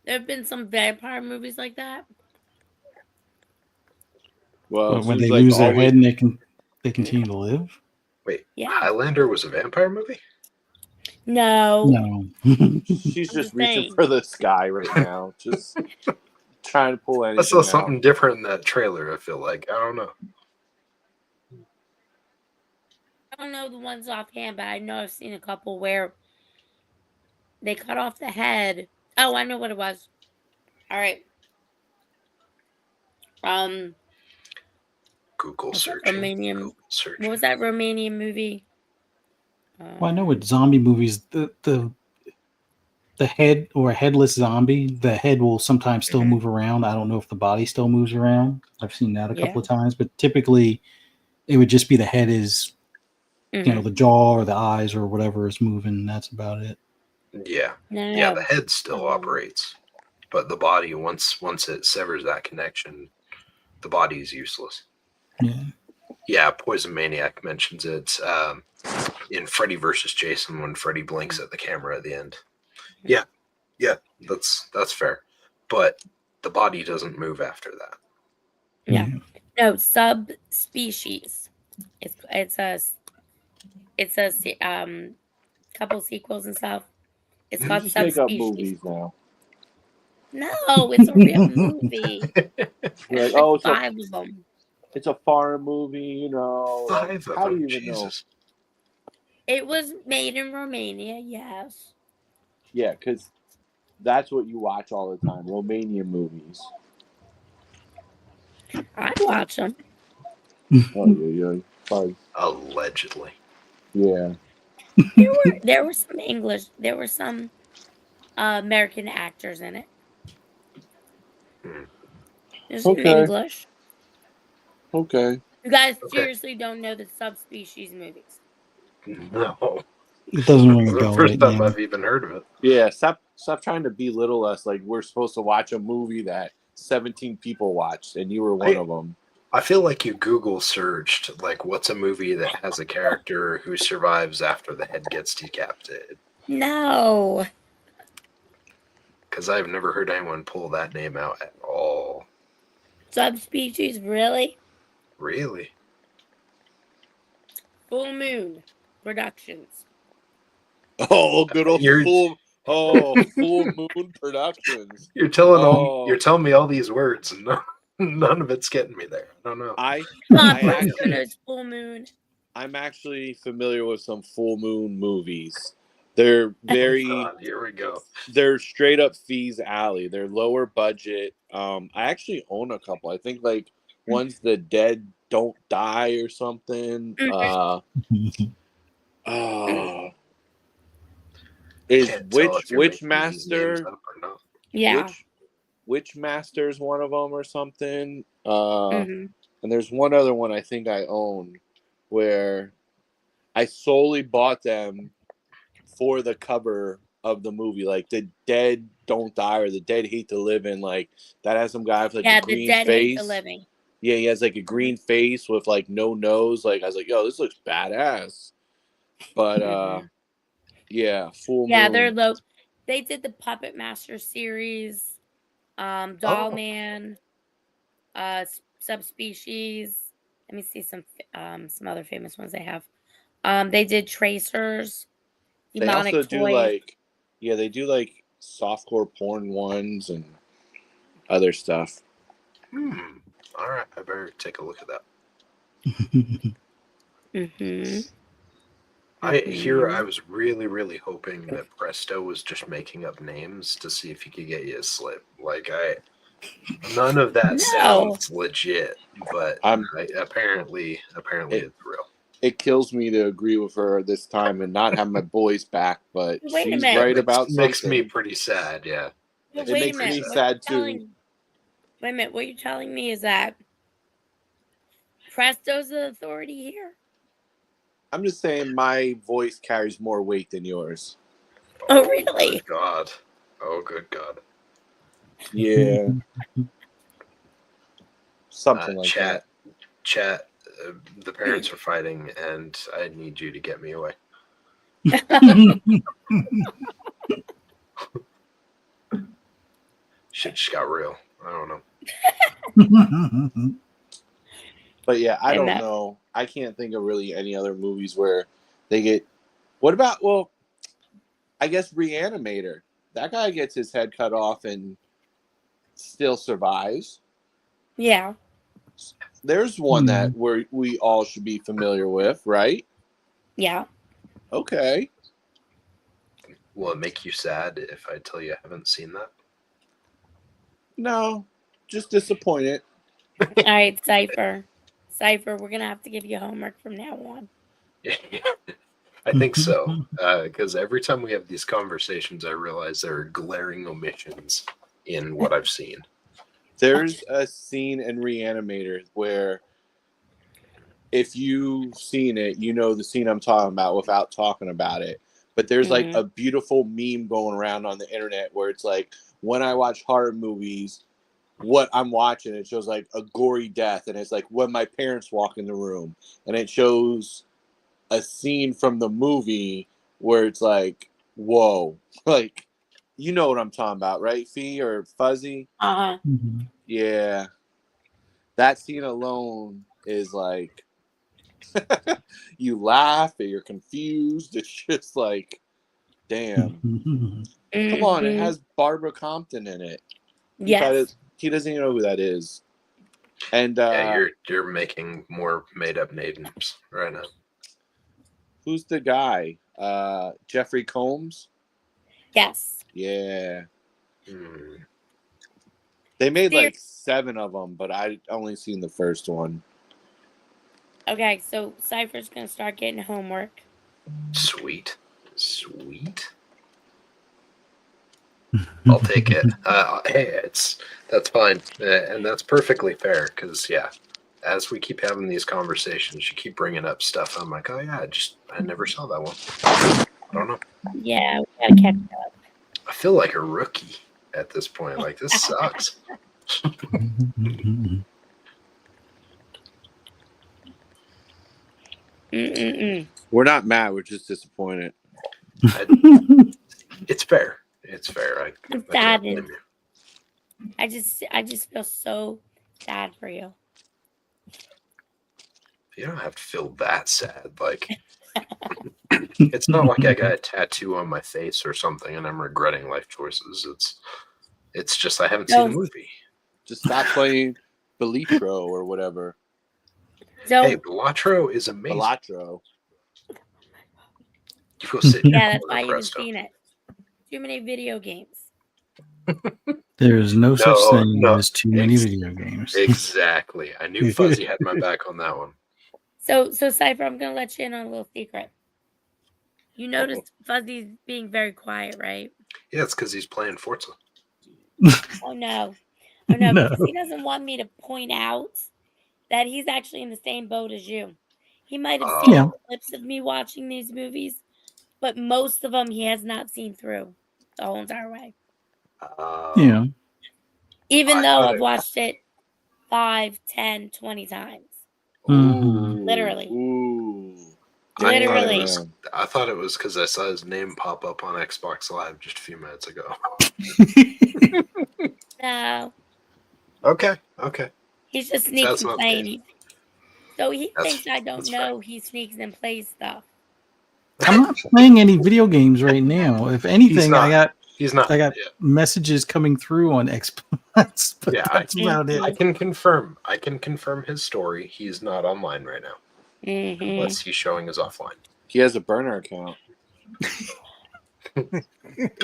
S1: There have been some vampire movies like that.
S2: Well,
S3: But
S2: it
S3: when
S2: seems
S3: they
S2: like
S3: lose their
S2: always-
S3: head and they continue to live.
S4: Wait,
S1: Yeah.
S4: Highlander was a vampire movie?
S1: No.
S3: No.
S2: she's
S1: I'm
S2: just reaching
S1: saying.
S2: for the sky right now, just trying to pull
S4: I
S2: anything
S4: saw
S2: out.
S4: something different in that trailer, I feel like. I don't know.
S1: I don't know the ones offhand, but I know I've seen a couple where they cut off the head. Oh, I know what it was. All right.
S4: Google
S1: What's that
S4: searching.
S1: Romanian?
S4: Google searching.
S1: What was that Romanian movie?
S3: Well, I know with zombie movies, the head or a headless zombie, the head will sometimes still move around. I don't know if the body still moves around. I've seen that a couple of times, but typically it would just be the head is, the jaw or the eyes or whatever is moving. That's about it.
S4: Yeah.
S1: No.
S4: Yeah, the head still operates. But the body, once it severs that connection, the body is useless.
S3: Yeah.
S4: Yeah, Poison Maniac mentions it in Freddy versus Jason when Freddy blinks at the camera at the end. Yeah, that's fair. But the body doesn't move after that.
S1: Yeah. No, subspecies. It's a couple sequels and stuff. It's
S2: You
S1: called
S2: just make up
S1: Subspecies.
S2: movies now.
S1: No, it's a real movie.
S2: You're like,
S1: There's like 5 of them.
S2: it's a foreign movie, you know.
S4: 5
S2: Like,
S4: of
S2: how
S4: them,
S2: do you even
S4: Jesus.
S1: It was made in Romania, yes.
S2: know? Yeah, because that's what you watch all the time, Romanian movies.
S1: I'd watch them.
S2: Oh, yeah. Sorry.
S4: Allegedly.
S2: Yeah.
S1: There were some English. There were some American actors in it. There's some English.
S2: Okay.
S1: You guys seriously don't know the subspecies movies.
S4: No.
S3: It doesn't ring a
S4: The
S3: bell
S4: first
S3: right
S4: time
S3: now.
S4: I've even heard of it.
S2: Yeah, stop trying to belittle us like we're supposed to watch a movie that 17 people watched and you were one of them.
S4: I feel like you Google searched, like, what's a movie that has a character who survives after the head gets decapitated?
S1: No.
S4: Because I've never heard anyone pull that name out at all.
S1: Subspecies, really?
S4: Really?
S1: Full Moon Productions.
S2: Oh, good old Oh, Full Moon Productions.
S4: You're
S2: Oh,
S4: telling me all these words, and none of it's getting me there. I don't know.
S2: I
S1: Come on,
S2: I
S1: Presto
S2: actually
S1: knows Full Moon.
S2: I'm actually familiar with some Full Moon movies. They're very
S4: God, here we go.
S2: they're straight up Fees Alley. They're lower budget. I actually own a couple. I think like one's The Dead Don't Die or something. Uh is
S4: Can't tell if you're making these names
S2: Witchmaster
S4: up or not.
S1: Yeah.
S2: Witchmaster's one of them or something.
S1: Hmm.
S2: And there's one other one I think I own where I solely bought them for the cover of the movie, like The Dead Don't Die or The Dead Hate to Live In, like that has some guy with like
S1: Yeah,
S2: a
S1: the
S2: green
S1: dead hate the
S2: face.
S1: living.
S2: Yeah, he has like a green face with like no nose. Like I was like, yo, this looks badass. But
S1: Hmm.
S2: yeah, Full
S1: Yeah, they're
S2: Moon.
S1: low. They did the Puppet Master series, Doll
S4: Oh,
S1: Man, Subspecies. Let me see some other famous ones they have. They did Tracers,
S2: They
S1: Demonic
S2: also do
S1: Toys.
S2: like they do like softcore porn ones and other stuff.
S4: all right. I better take a look at that.
S1: Mm-hmm.
S4: I was really, really hoping that Presto was just making up names to see if he could get you a slip. Like none of that
S1: No.
S4: sounds legit, but
S2: I'm
S4: apparently
S2: it,
S4: it's real.
S2: it kills me to agree with her this time and not have my boys back, but
S1: Wait a
S2: she's
S1: minute.
S2: right about
S4: Makes me
S2: something.
S4: pretty sad. Yeah.
S1: Well,
S2: It
S1: wait a
S2: makes
S1: minute.
S2: me sad too.
S1: Wait a minute. What you're telling me is that Presto's the authority here?
S2: I'm just saying my voice carries more weight than yours.
S1: Oh, really?
S4: Good God. Oh, good God.
S2: Yeah, something like
S4: Chat. The parents are fighting, and I need you to get me away. Shit just got real. I don't know.
S2: But yeah, I
S1: And
S2: don't
S1: that,
S2: know. I can't think of really any other movies where they get. What about? Well, I guess Reanimator. That guy gets his head cut off and still survives.
S1: yeah.
S2: There's one that we all should be familiar with, right?
S1: Yeah.
S2: Okay.
S4: Will it make you sad if I tell you I haven't seen that?
S2: No, just disappointed.
S1: All right, Cypher. Cypher, we're going to have to give you homework from now on.
S4: I think so. Because every time we have these conversations, I realize there are glaring omissions in what I've seen.
S2: There's a scene in Reanimator where if you've seen it, you know the scene I'm talking about without talking about it. But there's like
S1: Mhm.
S2: a beautiful meme going around on the internet where it's like, when I watch horror movies, what I'm watching, it shows like a gory death. And it's like when my parents walk in the room, and it shows a scene from the movie where it's like, whoa, like, you know what I'm talking about, right? Fee or Fuzzy?
S1: Uh-huh.
S2: Yeah. That scene alone is like, you laugh and you're confused. It's just like, damn. Come on, it
S1: Mhm.
S2: has Barbara Compton in it.
S1: Yes.
S2: He doesn't even know who that is. And
S4: Yeah, you're making more made up names right now.
S2: who's the guy? Jeffrey Combs?
S1: Yes.
S2: Yeah. They made
S1: Ser-
S2: like 7 of them, but I only seen the first one.
S1: Okay, so Cypher's going to start getting homework.
S4: Sweet. I'll take it. Hey, that's fine, and that's perfectly fair. Because as we keep having these conversations, you keep bringing up stuff. I'm like, oh yeah, I never saw that one. I don't know.
S1: Yeah, we got to catch up.
S4: I feel like a rookie at this point. Like this sucks.
S1: Mm-mm-mm.
S2: We're not mad. We're just disappointed.
S4: It's fair. I can't blame you.
S1: I just feel so sad for you.
S4: You don't have to feel that sad. Like It's not like I got a tattoo on my face or something and I'm regretting life choices. It's just I haven't seen the
S1: So,
S4: movie.
S2: Just stop playing Belitro or whatever.
S4: Hey,
S1: so
S4: Belatro is amazing.
S2: Belatro.
S4: You go sit in your
S1: yeah, that's
S4: corner,
S1: why you haven't
S4: Presto.
S1: seen it. Too many video games.
S3: There is no such
S4: No,
S3: thing
S4: no.
S3: as too many video games.
S4: Exactly. I knew Fuzzy had my back on that one.
S1: So Cypher, I'm gonna let you in on a little secret. You
S4: Uh-oh.
S1: noticed Fuzzy's being very quiet, right?
S4: Yeah, it's because he's playing Forza.
S1: Oh no.
S3: No.
S1: Because he doesn't want me to point out that he's actually in the same boat as you. He might have seen
S3: Yeah.
S1: clips of me watching these movies, but most of them he has not seen through the whole entire way.
S3: Yeah.
S1: Even
S4: I
S1: though
S4: thought
S1: I've
S4: it.
S1: watched it 5, 10, 20 times.
S3: Mhm.
S1: Literally.
S2: Ooh.
S4: I thought it
S1: Literally.
S4: was. I thought it was because I saw his name pop up on Xbox Live just a few minutes ago.
S1: No.
S4: Okay.
S1: He's just
S4: That's
S1: sneaking
S4: not the
S1: playing.
S4: case.
S1: So he
S4: That's
S1: thinks I don't
S4: fair.
S1: know he sneaks and plays stuff.
S3: I'm not playing any video games right now. If
S4: He's
S3: anything,
S4: not. He's not.
S3: I got
S4: Yeah.
S3: messages coming through on Xbox, but
S4: Yeah,
S3: that's about
S4: I
S3: it.
S4: can confirm. I can confirm his story. He's not online right now,
S1: Mm-hmm.
S4: unless he's showing his offline.
S2: He has a burner account.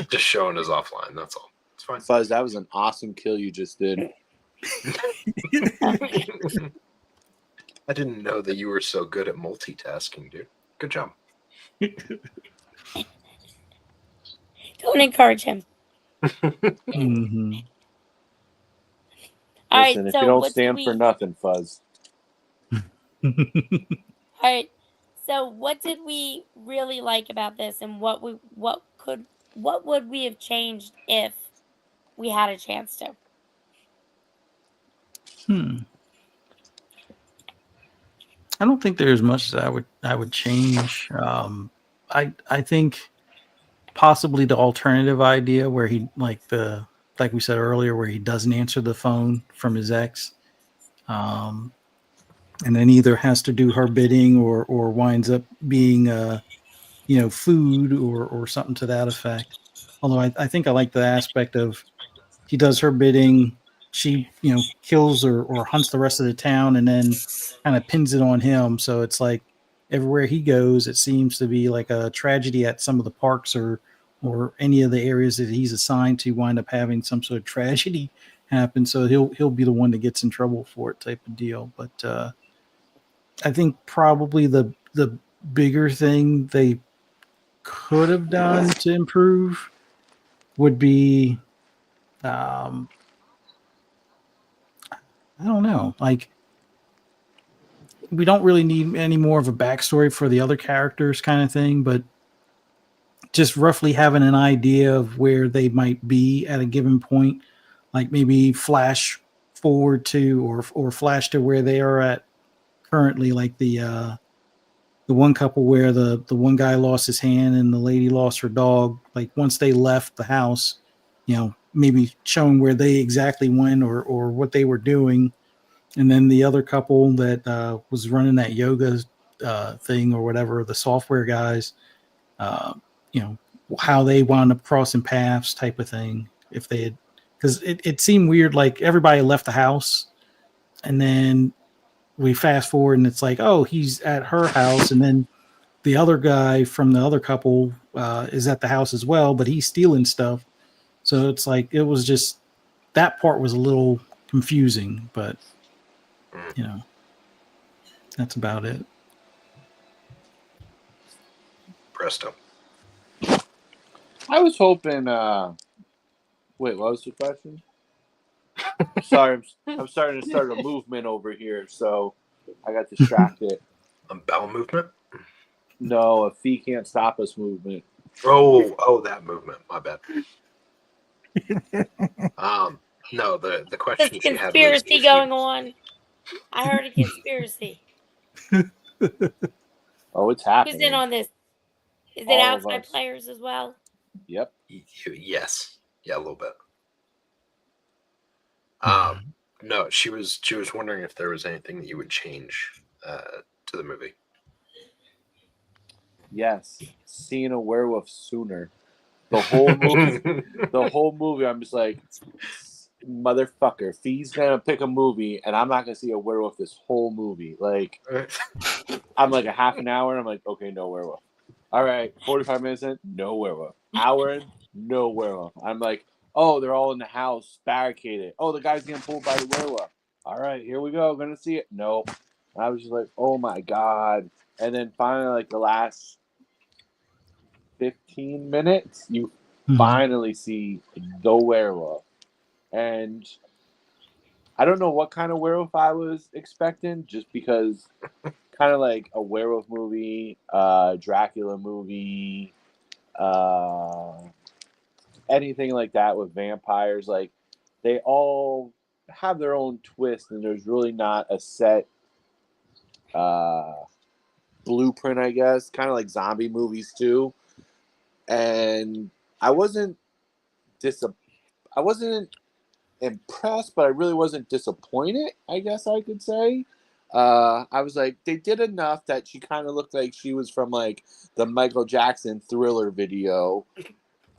S4: Just showing his offline. That's all. It's fine.
S2: Fuzz, that was an awesome kill you just did.
S4: I didn't know that you were so good at multitasking, dude. Good job.
S1: Don't encourage him.
S3: Hmm.
S1: All right.
S2: Listen, if you
S1: So
S2: don't
S1: what did
S2: stand
S1: we?
S2: for nothing, Fuzz.
S1: All right. So what did we really like about this, and what would we have changed if we had a chance to?
S3: I don't think there's much that I would change. I think possibly the alternative idea where he like we said earlier where he doesn't answer the phone from his ex, um, and then either has to do her bidding or winds up being food or something to that effect. Although I think I like the aspect of he does her bidding, she kills or hunts the rest of the town, and then kind of pins it on him. So it's like everywhere he goes, it seems to be like a tragedy at some of the parks or any of the areas that he's assigned to wind up having some sort of tragedy happen. So he'll be the one that gets in trouble for it, type of deal. But I think probably the bigger thing they could have done to improve would be I don't know. Like, we don't really need any more of a backstory for the other characters, kind of thing, but just roughly having an idea of where they might be at a given point, like maybe flash forward to or flash to where they are at currently, like the one couple where the one guy lost his hand and the lady lost her dog. Like once they left the house, maybe showing where they exactly went or what they were doing. And then the other couple that was running that yoga thing or whatever, the software guys, uh, you know, how they wound up crossing paths, type of thing. If they had, because it seemed weird, like everybody left the house, and then we fast forward, and it's like, oh, he's at her house, and then the other guy from the other couple is at the house as well, but he's stealing stuff. So it's like it was just that part was a little confusing, but you know. That's about it.
S4: Presto.
S2: I was hoping. Wait, what was the question? Sorry, I'm starting to start a movement over here, so I got distracted.
S4: A bowel movement?
S2: No, a fee can't stop us movement.
S4: Oh, that movement. My bad. No, the
S1: There's
S4: question
S1: a
S4: she had was
S1: conspiracy going on. I heard a conspiracy.
S2: Oh, it's
S1: Who's in
S2: happening.
S1: on this? Is it
S2: All of
S1: outside
S2: us.
S1: players as well?
S2: Yep.
S4: Yes, yeah, a little bit.
S3: Mhm.
S4: No, she was wondering if there was anything that you would change to the movie.
S2: Yes, seeing a werewolf sooner. The whole movie, I'm just like, motherfucker. Fee's gonna pick a movie, and I'm not gonna see a werewolf this whole movie. Like, I'm like a half an hour, and I'm like, okay, no werewolf. All right, 45 minutes in, no werewolf. Hour in, no werewolf. I'm like, oh, they're all in the house, barricaded. Oh, the guy's getting pulled by the werewolf. All right, here we go. Gonna see it. Nope. I was just like, oh my god. And then finally, like the last 15 minutes, you finally see the werewolf. And I don't know what kind of werewolf I was expecting, just because kind of like a werewolf movie, Dracula movie, anything like that with vampires. Like, they all have their own twist, and there's really not a set blueprint, I guess. Kind of like zombie movies too. And I wasn't I wasn't impressed, but I really wasn't disappointed, I guess I could say. I was like, they did enough that she kind of looked like she was from like the Michael Jackson Thriller video.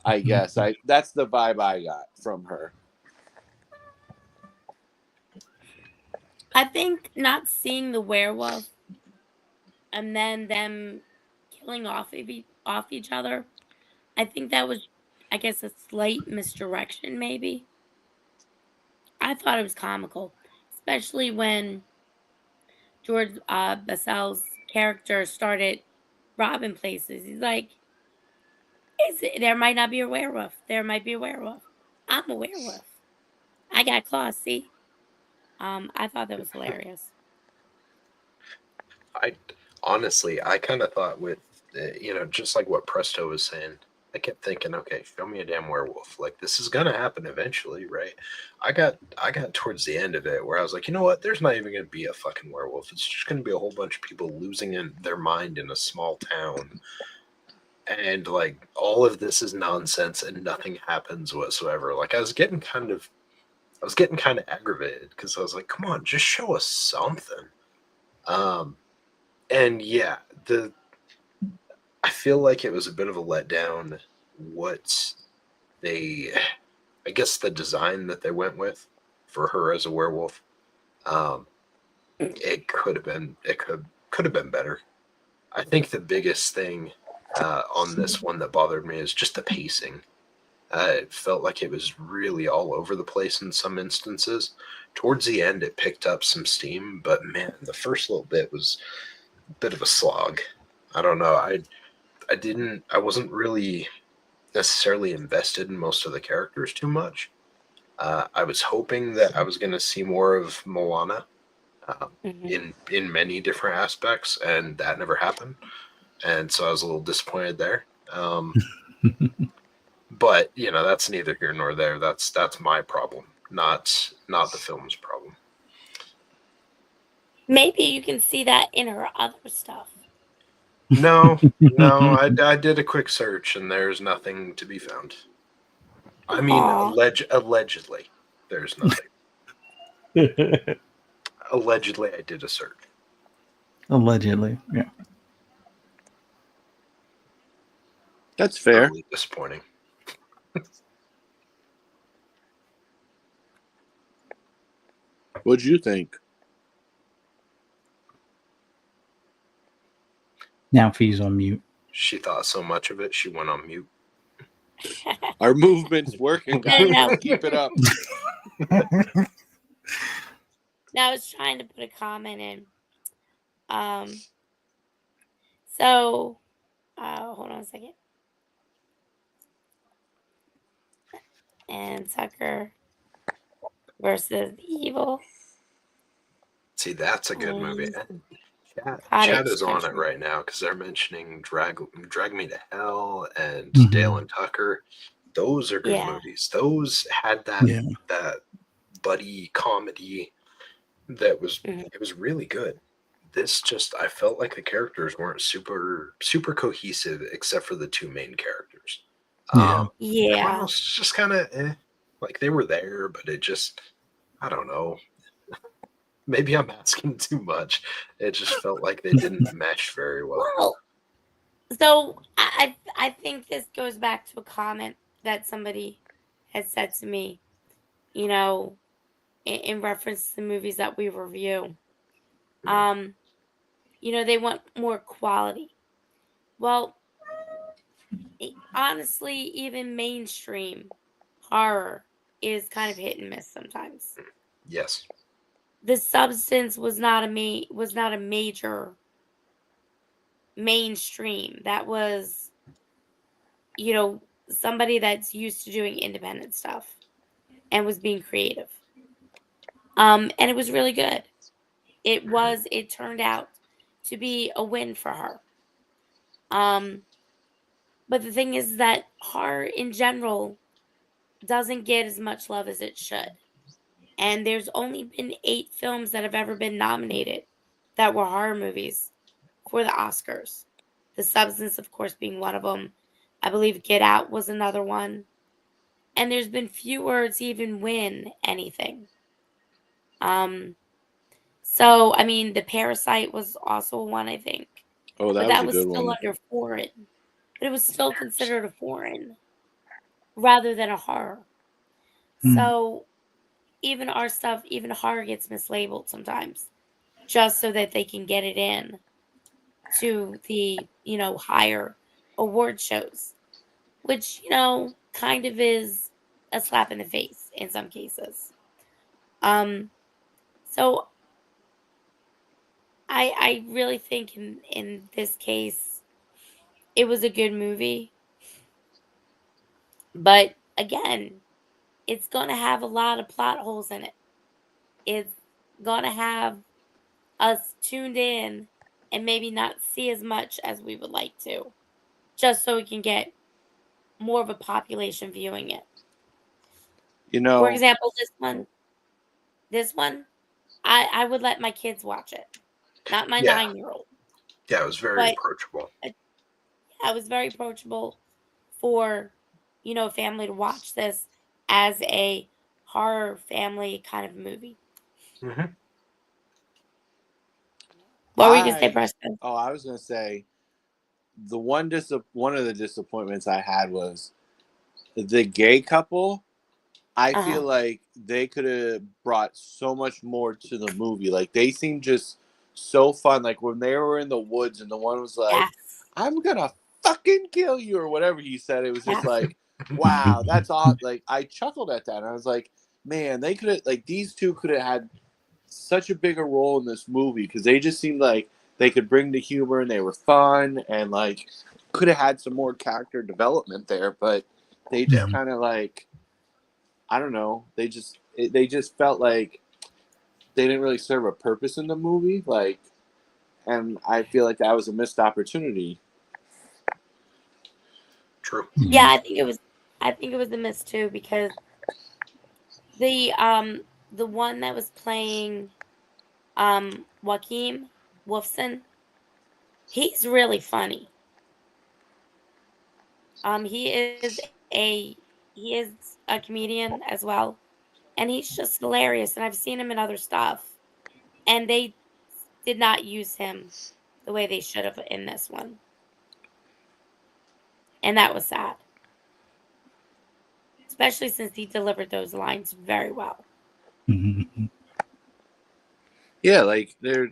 S2: I guess that's the vibe I got from her.
S1: I think not seeing the werewolf and then them killing off each other. I think that was, I guess, a slight misdirection. Maybe I thought it was comical, especially when George Basel's character started robbing places. He's like, there might not be a werewolf. There might be a werewolf. I'm a werewolf. I got claws. See, I thought that was hilarious.
S4: I honestly, I kind of thought with, just like what Presto was saying, I kept thinking, okay, show me a damn werewolf. Like, this is gonna happen eventually, right? I got towards the end of it where I was like, you know what? There's not even gonna be a fucking werewolf. It's just gonna be a whole bunch of people losing their mind in a small town, and like all of this is nonsense and nothing happens whatsoever. Like, I was getting kind of aggravated because I was like, come on, just show us something. And yeah, I feel like it was a bit of a letdown what I guess the design that they went with for her as a werewolf. It could have been better. I think the biggest thing on this one that bothered me is just the pacing. It felt like it was really all over the place in some instances. Towards the end, it picked up some steam, but man, the first little bit was a bit of a slog. I don't know. I wasn't really necessarily invested in most of the characters too much. I was hoping that I was going to see more of Moana in many different aspects, and that never happened. And so I was a little disappointed there. But that's neither here nor there. That's my problem, not the film's problem.
S1: Maybe you can see that in her other stuff.
S4: No, I did a quick search and there's nothing to be found. I mean, allegedly, there's nothing. Allegedly, I did a search.
S3: Allegedly, yeah.
S2: That's fair.
S4: Totally disappointing.
S2: What'd you think?
S3: Now Fee's on mute.
S4: She thought so much of it, she went on mute.
S2: Our movement's working, guys.
S1: No.
S2: Keep it up.
S1: Now I was trying to put a comment in. So, hold on a second. And Tucker versus Evil.
S4: See, that's a good movie.
S1: Cottage
S4: Chad is on it
S1: Country.
S4: right now because they're mentioning Drag Me to Hell and
S3: Mhm.
S4: Dale and Tucker. Those are good movies. Those had that buddy comedy that was it was really good. This just, I felt like the characters weren't super cohesive except for the two main characters. Everyone else just kind of like they were there, but it just, I don't know. Maybe I'm asking too much. It just felt like they didn't mesh very well.
S1: Well, So I think this goes back to a comment that somebody had said to me, you know, in reference to the movies that we review. Um, they want more quality. Well, honestly, even mainstream horror is kind of hit and miss sometimes.
S4: Yes.
S1: The Substance was not a major mainstream. That was, you know, somebody that's used to doing independent stuff and was being creative. And it was really good.
S4: Mhm.
S1: It turned out to be a win for her. Um, but the thing is that horror in general doesn't get as much love as it should. And there's only been 8 films that have ever been nominated that were horror movies for the Oscars. The Substance, of course, being one of them. I believe Get Out was another one. And there's been fewer to even win anything. Um, so I mean, The Parasite was also one, I think,
S2: Oh,
S1: but
S2: that was
S1: that
S2: a
S1: was
S2: good
S1: still
S2: one.
S1: under foreign. But it was still considered a foreign rather than a horror.
S3: Hmm.
S1: So even our stuff, even horror gets mislabeled sometimes, just so that they can get it in to the higher award shows, which kind of is a slap in the face in some cases. Um, so I really think in this case it was a good movie, but again, it's gonna have a lot of plot holes in it. It's gonna have us tuned in and maybe not see as much as we would like to, just so we can get more of a population viewing it.
S2: You
S1: For
S2: know,
S1: example, this one, I would let my kids watch it, not my
S4: Yeah.
S1: 9-year-old,
S4: Yeah, it was very
S1: but
S4: approachable.
S1: I was very approachable for a family to watch this as a horror family kind of movie.
S4: Hmm.
S1: What were you gonna say,
S2: I
S1: Preston?
S2: oh, I was gonna say one of the disappointments I had was the gay couple. I feel
S1: Uh-huh.
S2: like they could have brought so much more to the movie. Like they seemed just so fun. Like when they were in the woods and the one was like,
S1: Yes.
S2: "I'm gonna fucking kill you" or whatever he said. It was just
S1: Yes.
S2: like, wow, that's all. Like I chuckled at that. And I was like, man, they could have like these two could have had such a bigger role in this movie because they just seemed like they could bring the humor and they were fun and like could have had some more character development there, but they
S4: Yeah.
S2: just kind of like I don't know. They just felt like they didn't really serve a purpose in the movie. Like, and I feel like that was a missed opportunity.
S4: True.
S1: Yeah, I think it was a miss too because the one that was playing Joaquin Wolfson, he's really funny. He is a he is a comedian as well, and he's just hilarious. And I've seen him in other stuff, and they did not use him the way they should have in this one, and that was sad, especially since he delivered those lines very well.
S3: Mhm.
S2: Yeah, like they're.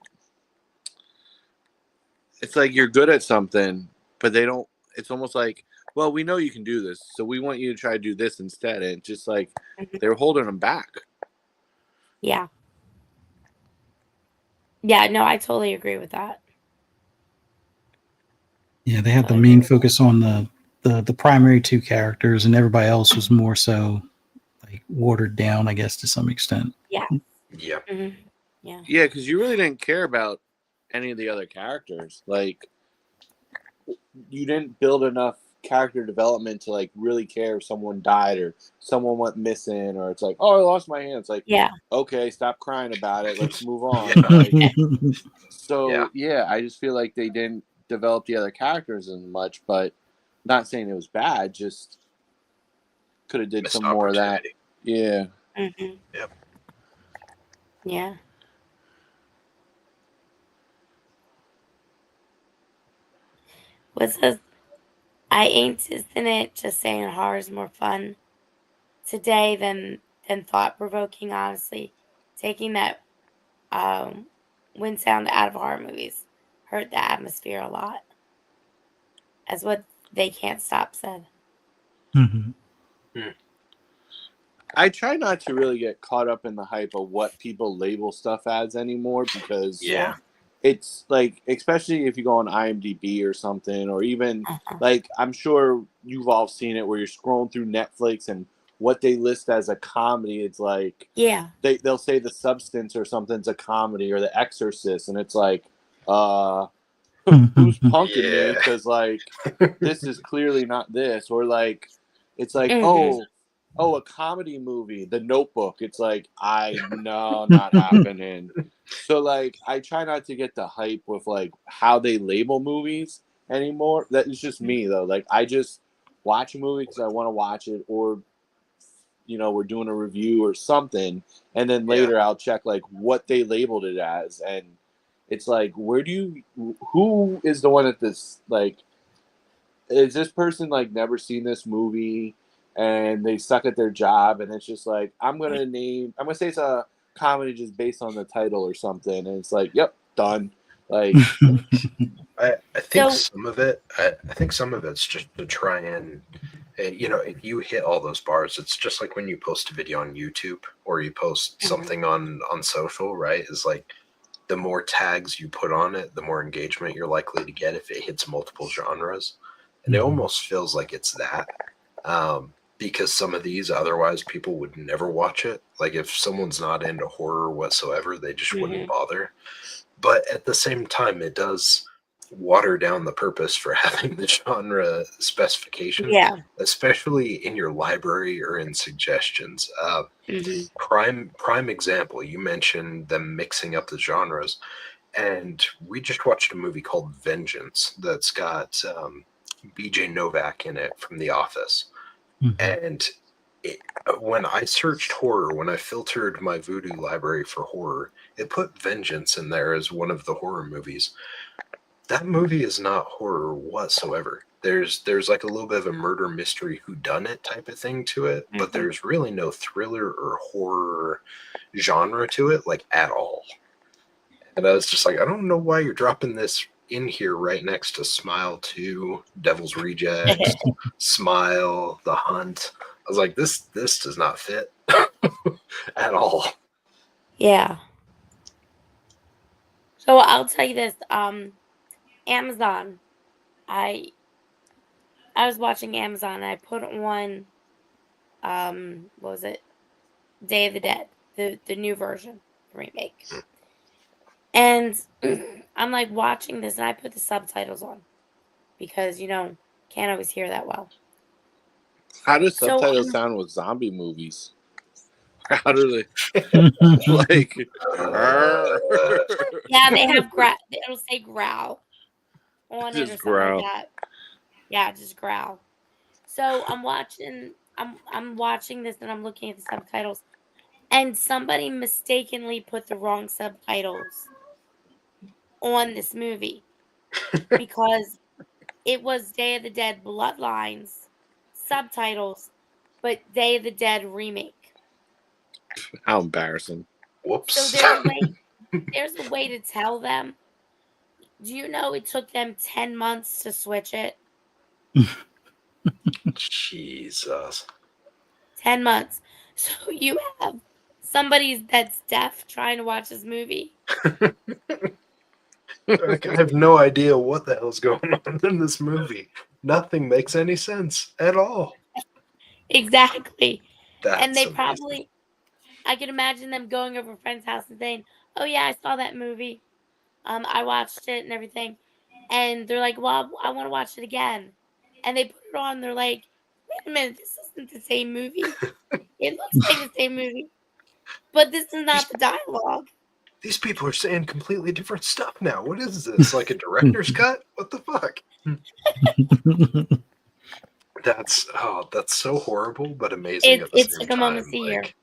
S2: It's like you're good at something, but they don't. It's almost like, well, we know you can do this, so we want you to try to do this instead. And it's just like
S1: Mhm.
S2: they're holding them back.
S1: Yeah, yeah, no, I totally agree with that.
S3: Yeah, they had the
S1: Totally agree
S3: main
S1: with that.
S3: focus on the primary two characters, and everybody else was more so like watered down, I guess, to some extent.
S1: Yeah,
S4: Yeah.
S1: yeah,
S2: Yeah, because you really didn't care about any of the other characters. Like you didn't build enough character development to like really care if someone died or someone went missing or it's like, oh, I lost my hand. It's like,
S1: yeah.
S2: okay, stop crying about it. Let's move
S4: Yeah.
S2: on. Like,
S4: Yeah.
S2: so yeah, I just feel like they didn't develop the other characters as much, but not saying it was bad. Just could have did
S4: Missed
S2: some more of that.
S4: opportunity.
S2: Yeah.
S1: Hmm.
S4: Yep.
S1: Yeah. What's this? I ain't in it, just saying horror's more fun today than thought provoking, honestly. Taking that wind sound out of horror movies hurt the atmosphere a lot. As what They Can't Stop said.
S3: Mhm.
S2: I try not to really get caught up in the hype of what people label stuff as anymore because
S1: Yeah.
S2: it's like, especially if you go on IMDb or something, or even
S1: Uh-huh.
S2: like, I'm sure you've all seen it where you're scrolling through Netflix and what they list as a comedy, it's like
S1: Yeah.
S2: they'll say The Substance or something's a comedy, or The Exorcist, and it's like, uh, who's punking me?
S4: Yeah.
S2: Because like this is clearly not this, or like it's like,
S1: Hmm.
S2: oh, a comedy movie, The Notebook. It's like, I no, not happening. So like I try not to get the hype with like how they label movies anymore. That is just me though. Like I just watch a movie because I want to watch it, or we're doing a review or something, and then
S4: Yeah.
S2: later I'll check like what they labeled it as, and it's like, who is the one at this, like, is this person like never seen this movie and they suck at their job, and it's just like, I'm gonna say it's a comedy just based on the title or something, and it's like, yep, done. Like,
S4: I think
S1: So,
S4: some of it. I think some of it's just to try and, if you hit all those bars, it's just like when you post a video on YouTube or you post
S1: mhm,
S4: something on social, right? Is like the more tags you put on it, the more engagement you're likely to get if it hits multiple genres. And it almost feels like it's that. Because some of these otherwise people would never watch it. Like if someone's not into horror whatsoever, they just wouldn't
S1: mhm.
S4: bother. But at the same time, it does water down the purpose for having the genre specification,
S1: Yeah.
S4: especially in your library or in suggestions.
S1: Hmm.
S4: Prime example, you mentioned them mixing up the genres, and we just watched a movie called Vengeance that's got BJ Novak in it from The Office. And it, when I searched horror, when I filtered my Voodoo library for horror, it put Vengeance in there as one of the horror movies. That movie is not horror whatsoever. There's like a little bit of a murder mystery whodunit type of thing to it, but
S1: Hmm.
S4: there's really no thriller or horror genre to it, like at all. And I was just like, I don't know why you're dropping this in here right next to Smile 2, Devil's Rejects, Smile, The Hunt. I was like, this does not fit at all.
S1: Yeah. So I'll tell you this. Amazon. I I was watching Amazon and I put on what was it? Day of the Dead, the new version, the remake. And I'm like watching this and I put the subtitles on because can't always hear that well.
S2: how does
S1: So
S2: subtitles
S1: I'm
S2: sound with zombie movies? How do they like?
S1: yeah, it'll say growl on it or
S2: Just
S1: something like
S2: growl.
S1: that. Yeah, just growl. So I'm watching this and I'm looking at the subtitles and somebody mistakenly put the wrong subtitles on this movie because it was Day of the Dead Bloodlines subtitles, but Day of the Dead remake.
S2: How embarrassing.
S1: So
S4: Whoops.
S1: there's a way to tell them. Do you know it took them 10 months to switch it?
S4: Jesus.
S1: 10 months. So you have somebody that's deaf trying to watch this movie.
S4: Like, I have no idea what the hell's going on in this movie. Nothing makes any sense at all.
S1: Exactly. And
S4: That's
S1: they
S4: amazing.
S1: probably I could imagine them going over a friend's house and saying, "Oh yeah, I saw that movie. I watched it and everything." And they're like, "Well, I want to watch it again." And they put it on. They're like, "Wait a minute, this isn't the same movie. It looks like the same movie, but this is
S4: These
S1: not the dialogue."
S4: these people are saying completely different stuff now. What is this? Like a director's cut? What the fuck? That's so horrible but amazing
S1: It
S4: at the
S1: it
S4: same
S1: took them almost
S4: time.
S1: a year.
S4: Like,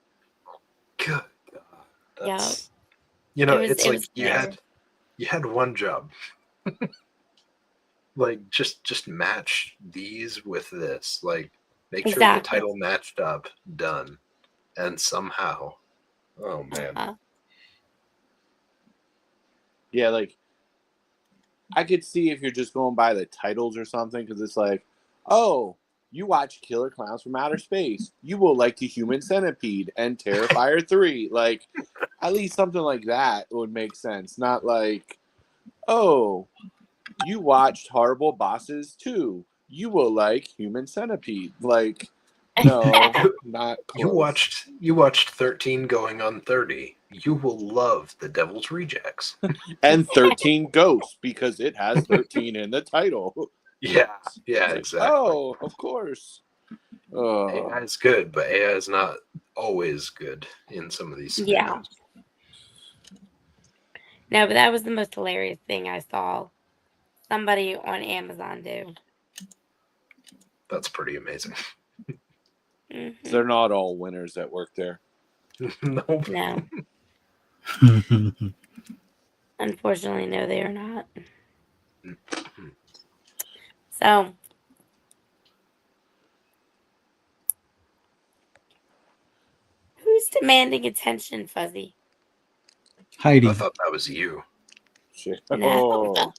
S4: good God.
S1: Yeah,
S4: That's
S1: it was
S4: it's
S1: it
S4: like
S1: was
S4: you
S1: crazy.
S4: had one job. Like just match these with this. Like make sure the
S1: Exactly.
S4: title matched up. Done. And somehow, oh man,
S1: Uh,
S2: Yeah, like I could see if you're just going by the titles or something, because it's like, oh, you watch Killer Clowns from Outer Space. You will like The Human Centipede and Terrifier 3. Like, at least something like that would make sense. Not like, oh, you watched Horrible Bosses 2. You will like Human Centipede. Like, no, not close.
S4: you watched 13 going on 30. You will love The Devil's Rejects.
S2: And 13 Ghosts, because it has 13 in the title.
S4: Yeah,
S2: It's like,
S4: exactly.
S2: oh, of course.
S4: AI is good, but AI is not always good in some of these scenarios.
S1: yeah. No, but that was the most hilarious thing I saw somebody on Amazon do.
S4: That's pretty amazing.
S1: Mhm.
S2: They're not all winners that work there.
S4: No.
S1: No, unfortunately, no, they are not. So, who's demanding attention, Fuzzy?
S3: Heidi.
S4: I thought that was you.
S2: Shit.
S1: No.
S2: Oh,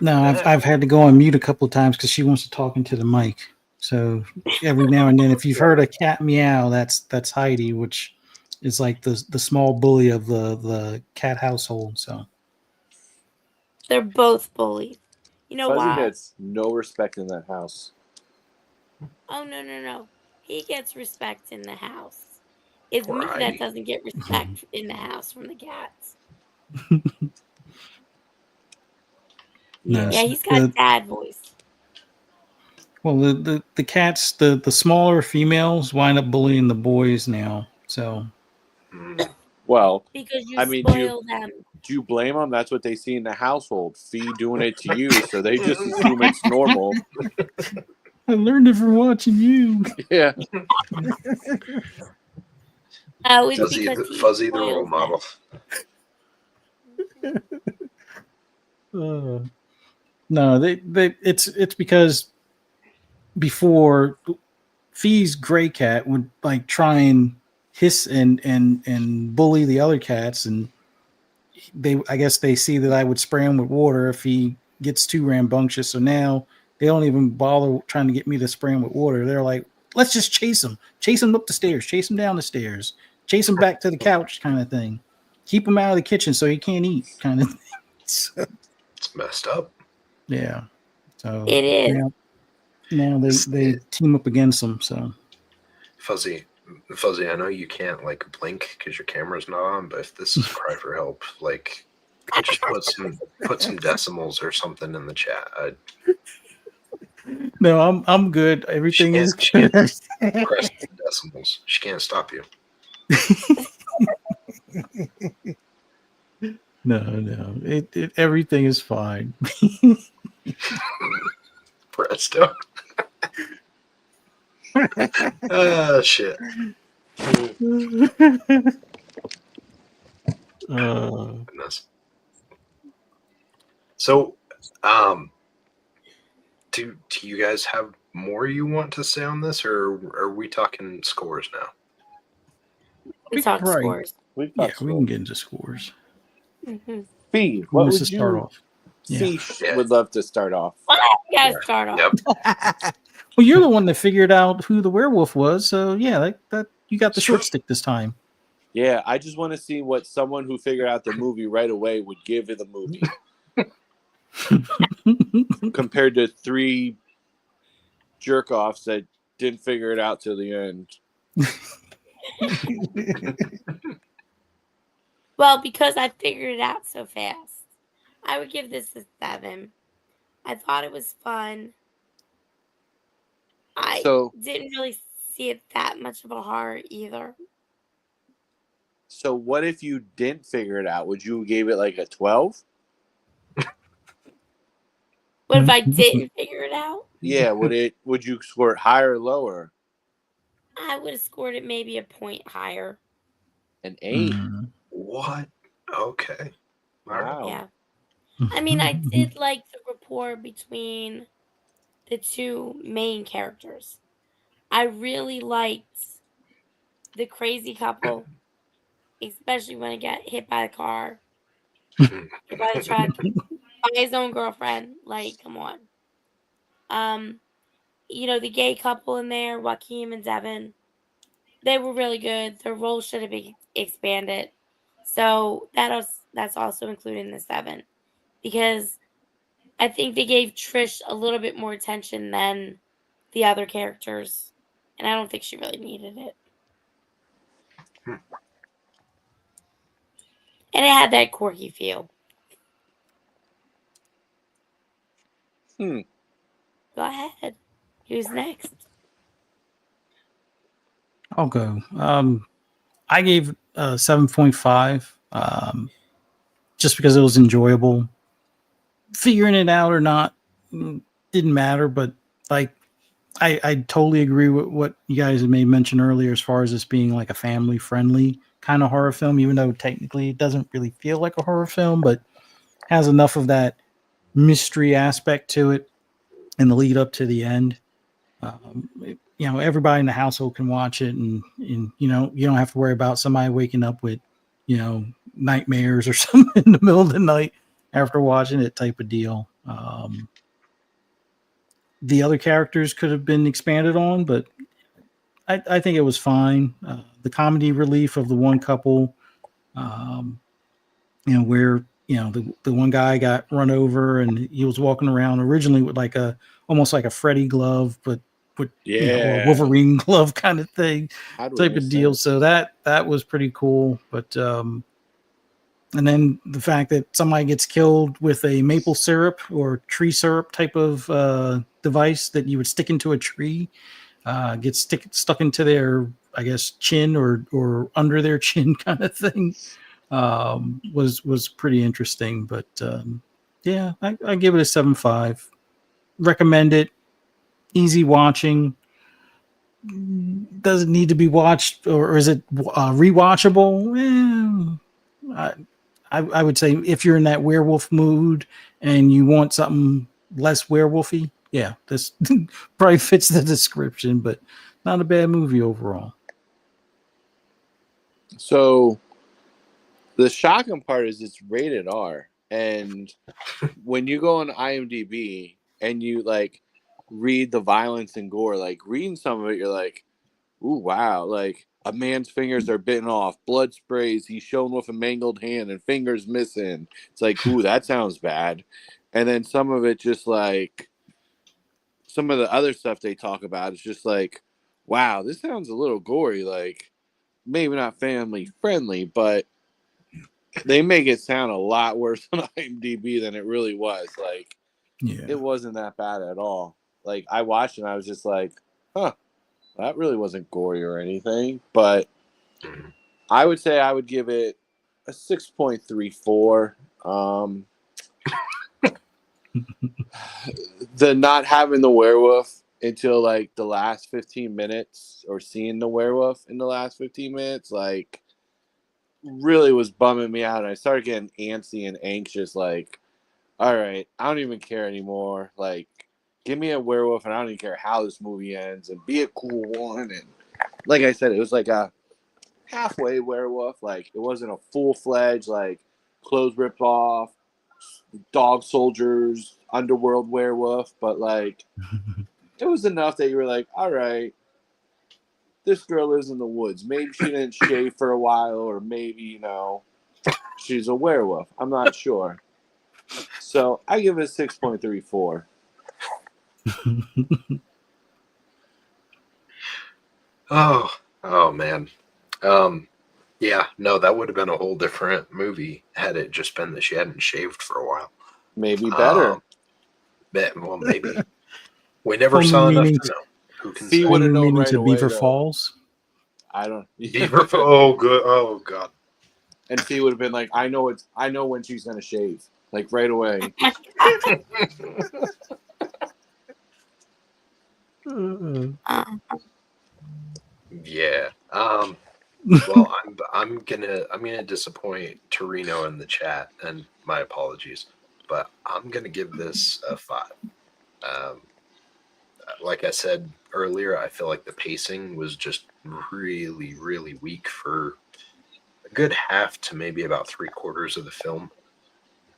S3: No, I've had to go on mute a couple of times because she wants to talk into the mic. So every now and then, if you've heard a cat meow, that's Heidi, which is like the small bully of the cat household. So
S1: They're both bullies. You know
S2: Fuzzy
S1: why?
S2: gets no respect in that house.
S1: Oh, no. He gets respect in the house. It's
S4: Poor
S1: me that
S4: Heidi.
S1: doesn't get respect in the house from the cats.
S3: no,
S1: Yeah, he's got dad voice.
S3: well, the cats, the smaller females wind up bullying the boys now. So
S4: Mm.
S2: Well,
S1: Because you
S2: I mean,
S1: spoil them.
S2: do you blame them? That's what they see in the household. Fee doing it to you, so they just assume it's normal.
S3: I learned it from watching you.
S2: Yeah.
S1: Oh, it's
S4: Fuzzy,
S1: because he
S4: Fuzzy the role
S1: spoils
S4: model.
S1: them.
S3: No, it's because before Fee's gray cat would like try and hiss and bully the other cats, and I guess they see that I would spray him with water if he gets too rambunctious. So now they don't even bother trying to get me to spray him with water. They're like, let's just chase him up the stairs, chase him down the stairs, chase him back to the couch, kind of thing. Keep him out of the kitchen so he can't eat, kind of thing. So,
S4: It's messed up.
S3: yeah. So
S1: It is.
S3: now they team up against him. So
S4: Fuzzy, I know you can't like blink because your camera's not on, but if this is a cry for help, like just put some decimals or something in the chat.
S3: no, I'm good. Everything is
S4: She
S3: good.
S4: press the decimals. She can't stop you.
S3: No. Everything is fine.
S4: Presto. Shit. Goodness. So, do you guys have more you want to say on this, or are we talking scores now?
S1: We talk
S3: Right.
S1: scores.
S2: We
S3: can get into scores.
S1: Mm-hmm.
S2: Fee,
S3: Who
S2: what
S3: wants
S2: would
S3: to start
S2: you?
S3: off? Yeah.
S2: Fee would love to start off.
S1: Well, you gotta start off.
S4: Yep.
S3: Well, you're the one that figured out who the werewolf was, so yeah, that you got the short stick this time.
S2: Yeah, I just want to see what someone who figured out the movie right away would give it the movie, compared to 3 jerk offs that didn't figure it out till the end.
S1: Well, because I figured it out so fast, I would give this a 7. I thought it was fun. I
S2: So,
S1: didn't really see it that much of a horror either.
S2: so what if you didn't figure it out? Would you give it like a 12?
S1: What if I didn't figure it out?
S2: Yeah, would you score it higher or lower?
S1: I would have scored it maybe a point higher.
S2: An 8.
S4: What? Okay. All right.
S2: Wow.
S1: Yeah. I mean, I did like the rapport between the two main characters. I really liked the crazy couple, especially when it got hit by a car, hit by the truck, by his own girlfriend. Like, come on. Um, the gay couple in there, Joaquin and Devin, they were really good. Their role should have been expanded. So that's also included in the seven because I think they gave Trish a little bit more attention than the other characters, and I don't think she really needed it. And it had that quirky feel.
S2: Hmm.
S1: Go ahead. Who's next?
S3: I'll go. I gave 7.5 just because it was enjoyable. Figuring it out or not didn't matter, but like I totally agree with what you guys had made mention earlier as far as this being like a family friendly kind of horror film, even though technically it doesn't really feel like a horror film, but has enough of that mystery aspect to it in the lead up to the end. Everybody in the household can watch it, and you don't have to worry about somebody waking up with nightmares or something in the middle of the night after watching it, type of deal. The other characters could have been expanded on, but I think it was fine. The comedy relief of the one couple, where the one guy got run over and he was walking around originally with like almost like a Freddy glove, but with or a
S2: Yeah.
S3: Wolverine glove kind of thing,
S2: How do we
S3: type of
S2: miss
S3: deal.
S2: that?
S3: So that was pretty cool. But and then the fact that somebody gets killed with a maple syrup or tree syrup type of device that you would stick into a tree, gets stuck into their, I guess, chin or under their chin kind of thing, was pretty interesting. But yeah, I give it a 7.5. Recommend it. Easy watching. Does it need to be watched, or is it rewatchable? I would say if you're in that werewolf mood and you want something less werewolfy, yeah, this probably fits the description, but not a bad movie overall.
S2: So the shocking part is it's rated R, and when you go on IMDb and you like read the violence and gore, like reading some of it, you're like, ooh, wow, like a man's fingers are bitten off, blood sprays, he's shown with a mangled hand and fingers missing. It's like, ooh, that sounds bad. And then some of it just like some of the other stuff they talk about is just like, wow, this sounds a little gory, like maybe not family friendly, but they make it sound a lot worse on IMDb than it really was. Like,
S3: Yeah.
S2: it wasn't that bad at all. Like, I watched it and I was just like, huh, that really wasn't gory or anything. But I would say I would give it a 6.34. The not having the werewolf until like the last 15 minutes or seeing the werewolf in the last 15 minutes, like, really was bumming me out. And I started getting antsy and anxious, like, all right, I don't even care anymore. Like, give me a werewolf, and I don't even care how this movie ends, and be a cool one. And like I said, it was like a halfway werewolf. Like, it wasn't a full-fledged, like, clothes ripped off, dog soldiers, underworld werewolf, but like, it was enough that you were like, all right, this girl lives in the woods. Maybe she didn't shave for a while, or maybe, she's a werewolf. I'm not sure. So I give it a 6.34.
S4: Oh man. Yeah, no, that would have been a whole different movie had it just been that she hadn't shaved for a while.
S2: Maybe better.
S4: Well, maybe. We never
S3: Only
S4: saw enough
S3: meaning
S4: to know. Who can
S2: Fee
S4: say?
S2: would
S3: only
S2: have known
S3: meaning
S2: right
S3: to
S2: away,
S3: Beaver
S2: though.
S3: Falls.
S2: I don't.
S4: Beaver. Oh, good. Oh, God.
S2: And Fee would have been like, I know when she's gonna shave, like right away.
S4: Yeah. Well, I'm gonna disappoint Torino in the chat, and my apologies. but I'm gonna give this a 5. Um, like I said earlier, I feel like the pacing was just really, really weak for a good half to maybe about 3/4 of the film.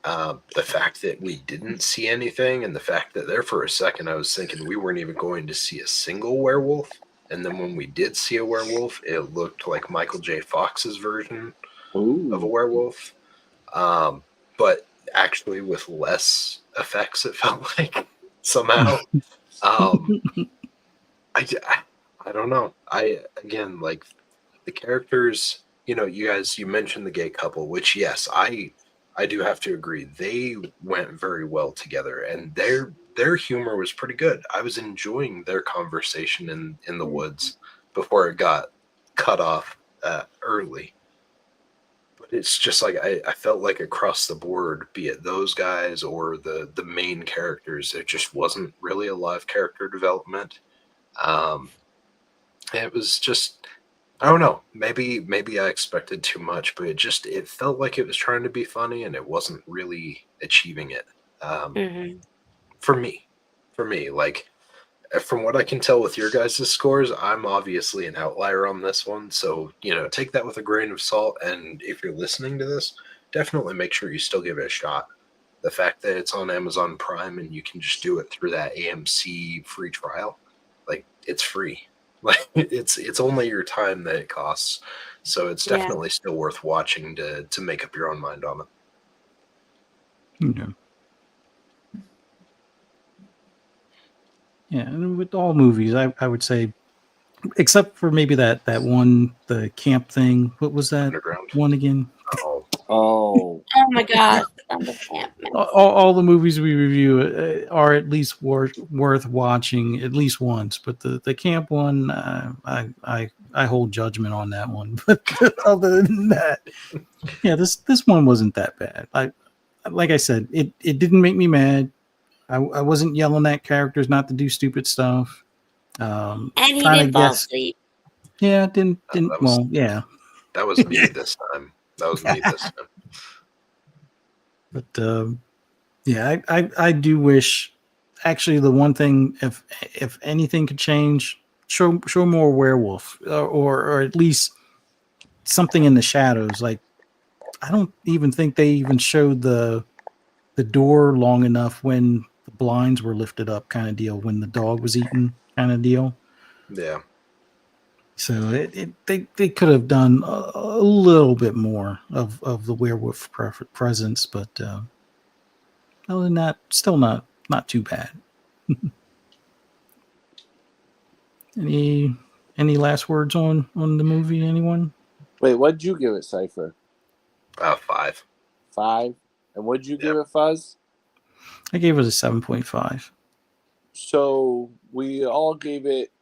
S4: The fact that we didn't see anything, and the fact that there for a second I was thinking we weren't even going to see a single werewolf, and then when we did see a werewolf, it looked like Michael J. Fox's version of a
S2: Ooh.
S4: werewolf, but actually with less effects. It felt like somehow. Um, I don't know. I again like the characters. You mentioned the gay couple, which yes, I do have to agree. They went very well together, and their humor was pretty good. I was enjoying their conversation in the woods before it got cut off early. But it's just like I felt like across the board, be it those guys or the main characters, there just wasn't really a lot of character development. Um, it was just I don't know. Maybe I expected too much, but it felt like it was trying to be funny and it wasn't really achieving it. Um,
S1: Hmm.
S4: for me, like from what I can tell with your guys' scores, I'm obviously an outlier on this one. So take that with a grain of salt. And if you're listening to this, definitely make sure you still give it a shot. The fact that it's on Amazon Prime and you can just do it through that AMC free trial, like it's free. Like it's only your time that it costs. So it's
S1: Yeah.
S4: definitely still worth watching to make up your own mind on it.
S3: Yeah. Yeah, and with all movies, I would say, except for maybe that one, the camp thing. What was that
S4: Underground.
S3: one again?
S4: Oh,
S2: Oh.
S1: Oh my gosh, Thundercamp.
S3: All the movies we review are at least worth watching at least once. But the camp one, I hold judgment on that one. But other than that, yeah, this one wasn't that bad. Like I said, it didn't make me mad. I wasn't yelling at characters not to do stupid stuff.
S1: And he
S3: Kind
S1: didn't
S3: of
S1: fall
S3: guess,
S1: asleep.
S3: yeah, didn't
S4: no,
S3: didn't well, yeah.
S4: that was me this time. That was me this time.
S3: But yeah, I do wish. Actually, the one thing, if anything could change, show more werewolf, or at least something in the shadows. Like I don't even think they even showed the door long enough when the blinds were lifted up, kind of deal. When the dog was eaten, kind of deal.
S4: Yeah.
S3: So they could have done a little bit more of the werewolf presence, but other than that, still not too bad. Any last words on the movie? Anyone?
S2: Wait, what'd you give it, Cypher?
S4: 5.
S2: 5? And what'd you give
S4: Yep.
S2: it, Fuzz?
S3: I gave it a 7.5.
S2: So we all gave it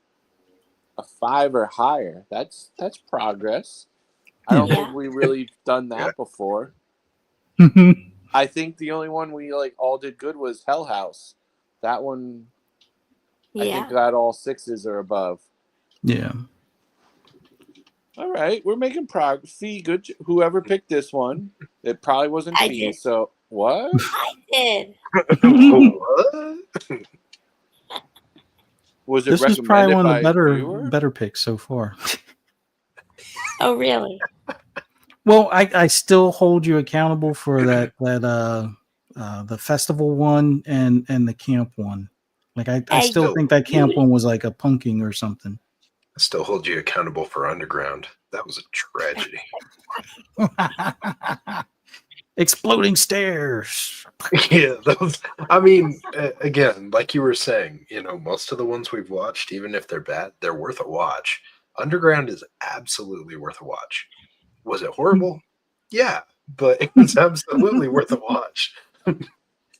S2: a 5 or higher. That's progress. I don't
S1: Yeah.
S2: think we really done that
S4: Yeah.
S2: before. I think the only one we all did good was Hell House. That one, I think
S1: Yeah.
S2: got all 6s or above.
S3: Yeah.
S2: All right, we're making progress. Fee, good. Whoever picked this one, it probably wasn't
S1: I
S2: Fee.
S1: did.
S2: So what?
S1: I did.
S4: What?
S2: Was it
S3: This was probably
S2: recommended
S3: one of
S2: by
S3: the
S2: a viewer?
S3: better picks so far.
S1: Oh, really?
S3: Well, I still hold you accountable for that the festival one and the camp one. Like I
S1: Hey,
S3: still
S4: Still,
S3: think that camp
S1: you,
S3: one was like a punking or something.
S4: I still hold you accountable for Underground. That was a tragedy.
S3: Exploding stairs.
S4: Yeah, those. I mean, again, like you were saying, most of the ones we've watched, even if they're bad, they're worth a watch. Underground is absolutely worth a watch. Was it horrible? Yeah, but it was absolutely worth a watch.
S2: That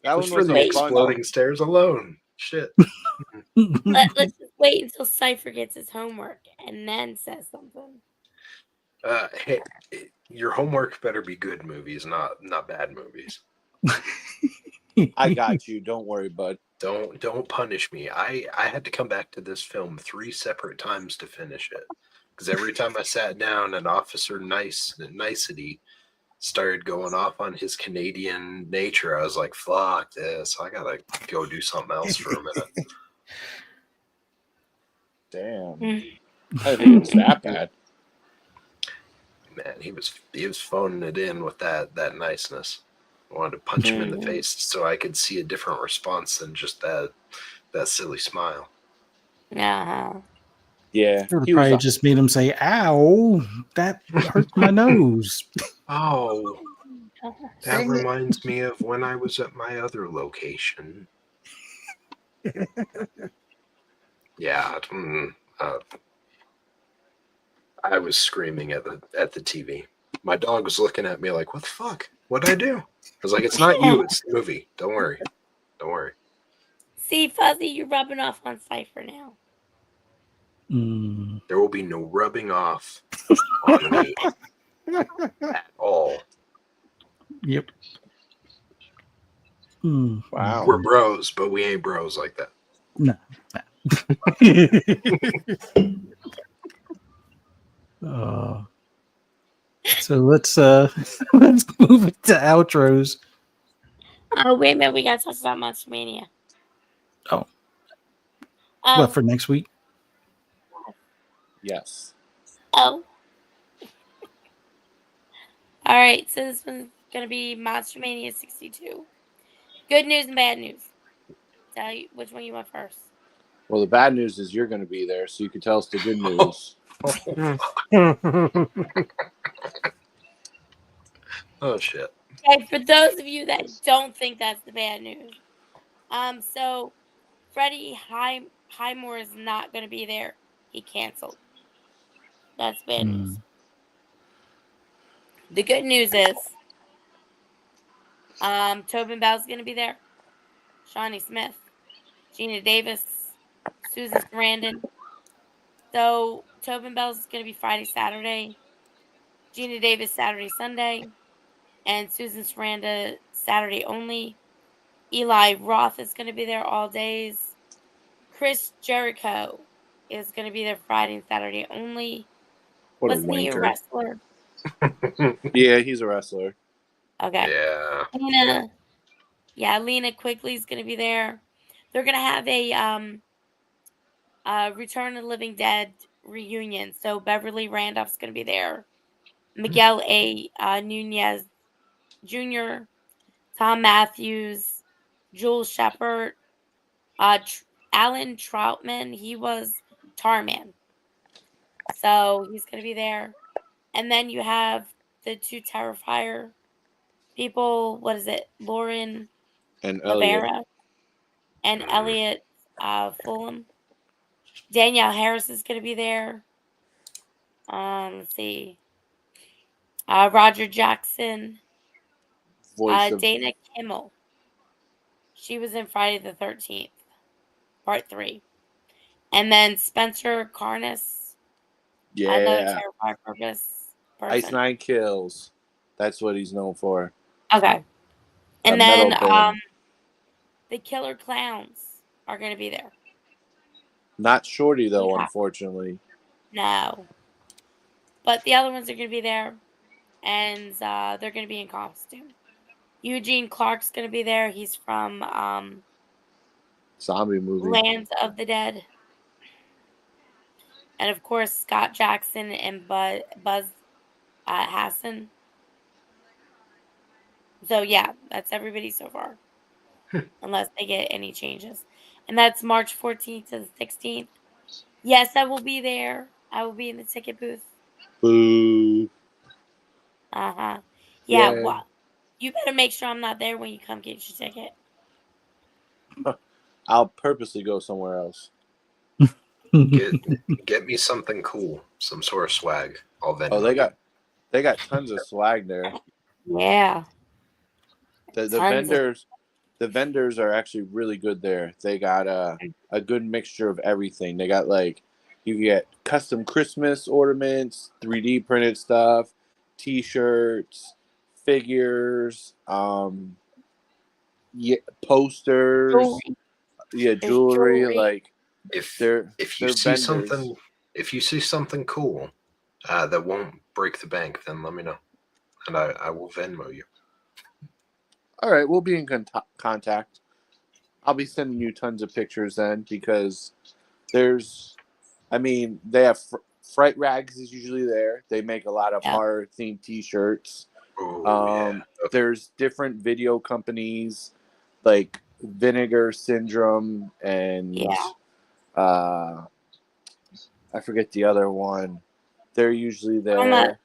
S4: Just
S2: one
S4: for
S2: was
S4: the
S2: a
S1: wait.
S2: fun.
S4: exploding stairs alone. Shit.
S1: Let's just wait until Cypher gets his homework and then says something.
S4: Hey, your homework better be good movies, not bad movies.
S2: I got you. Don't worry, bud.
S4: Don't punish me. I had to come back to this film 3 separate times to finish it because every time I sat down, an officer nicety started going off on his Canadian nature, I was like, fuck this. I gotta go do something else for a minute.
S2: Damn.
S1: Mm.
S2: I didn't think it was that bad.
S4: Man, he was phoning it in with that niceness. I wanted to punch him in the face so I could see a different response than just that silly smile.
S1: Uh-huh.
S2: Yeah,
S3: Or
S2: he was.
S3: probably just made him say, "Ow, that hurts my nose."
S4: Oh, that
S2: Dang it.
S4: reminds me of when I was at my other location. Yeah, I was screaming at the TV. My dog was looking at me like, "What the fuck? What'd I do?" I was like, "It's not you. It's the movie. Don't worry. Don't worry."
S1: See, Fuzzy, you're rubbing off on Cypher now.
S3: Mm.
S4: There will be no rubbing off on me at all.
S3: Yep. Mm.
S2: Wow.
S4: We're bros, but we ain't bros like that.
S3: No. So let's let's move it to outros.
S1: Oh, wait a minute. We got to talk about Monster Mania.
S3: Oh.
S1: Oh.
S3: What, for next week?
S2: Yes.
S1: Oh. All right. So this one's going to be Monster Mania 62. Good news and bad news. Tell you which one you want first.
S2: Well, the bad news is you're going to be there, so you can tell us the good news.
S4: Oh shit.
S1: Okay, for those of you that don't think that's the bad news. So Freddie Highmore is not going to be there. He canceled. That's bad news. The good news is Tobin Bell's going to be there. Shawnee Smith, Gina Davis, Susan Sarandon. So Tobin Bell's going to be Friday, Saturday. Gina Davis Saturday, Sunday. And Susan Sarandon Saturday only. Eli Roth is going to be there all days. Chris Jericho is going to be there Friday and Saturday only.
S2: What
S1: Wasn't
S2: a
S1: he a
S2: wanker.
S1: wrestler?
S2: Yeah, he's a wrestler.
S1: Okay.
S4: Yeah.
S1: Lena Quigley's going to be there. They're going to have a Return of the Living Dead reunion. So Beverly Randolph's going to be there. Miguel A. Nunez Jr., Tom Matthews, Jules Shepard, Alan Troutman. He was Tarman. So he's going to be there. And then you have the two Terrifier people. What is it? Lauren
S2: And Elliot.
S1: Lavera and Elliot Fulham. Danielle Harris is going to be there. Let's see. Roger Jackson.
S2: Voice of
S1: Dana Kimmel. She was in Friday the 13th, part 3. And then Spencer Carness. Another
S2: yeah.
S1: Terrifier person.
S2: Ice Nine Kills. That's what he's known for.
S1: Okay. And
S2: A
S1: then
S2: metal band.
S1: the Killer Clowns are going to be there.
S2: Not Shorty though,
S1: Yeah.
S2: unfortunately.
S1: No. But the other ones are going to be there. And they're going to be in costume. Eugene Clark's going to be there. He's from
S2: Zombie movie.
S1: Lands of the Dead. And of course, Scott Jackson and Buzz Hassan. So yeah, that's everybody so far. Unless they get any changes. And that's March 14th to the 16th. Yes, I will be there. I will be in the ticket booth.
S2: Boo.
S1: Uh-huh. Yeah,
S2: Yeah.
S1: well, you better make sure I'm not there when you come get your ticket.
S2: I'll purposely go somewhere else.
S4: Get me something cool, some sort of swag. I'll Venmo
S2: Oh, they
S4: you.
S2: got tons of swag there.
S1: Yeah.
S2: The
S1: Tons
S2: vendors are actually really good there. They got a good mixture of everything. They got you get custom Christmas ornaments, 3D printed stuff, T-shirts, figures, posters, jewelry. Like
S4: if
S2: they're
S4: you see
S2: vendors.
S4: something cool that won't break the bank, then let me know. and I will Venmo you.
S2: All right, we'll be in contact. I'll be sending you tons of pictures then because they have Fright Rags is usually there. They make a lot of
S1: Yep.
S2: horror themed T-shirts.
S4: Oh yeah. Okay.
S2: There's different video companies like Vinegar Syndrome and
S1: Yeah.
S2: I forget the other one. They're usually
S1: Trauma.
S2: there.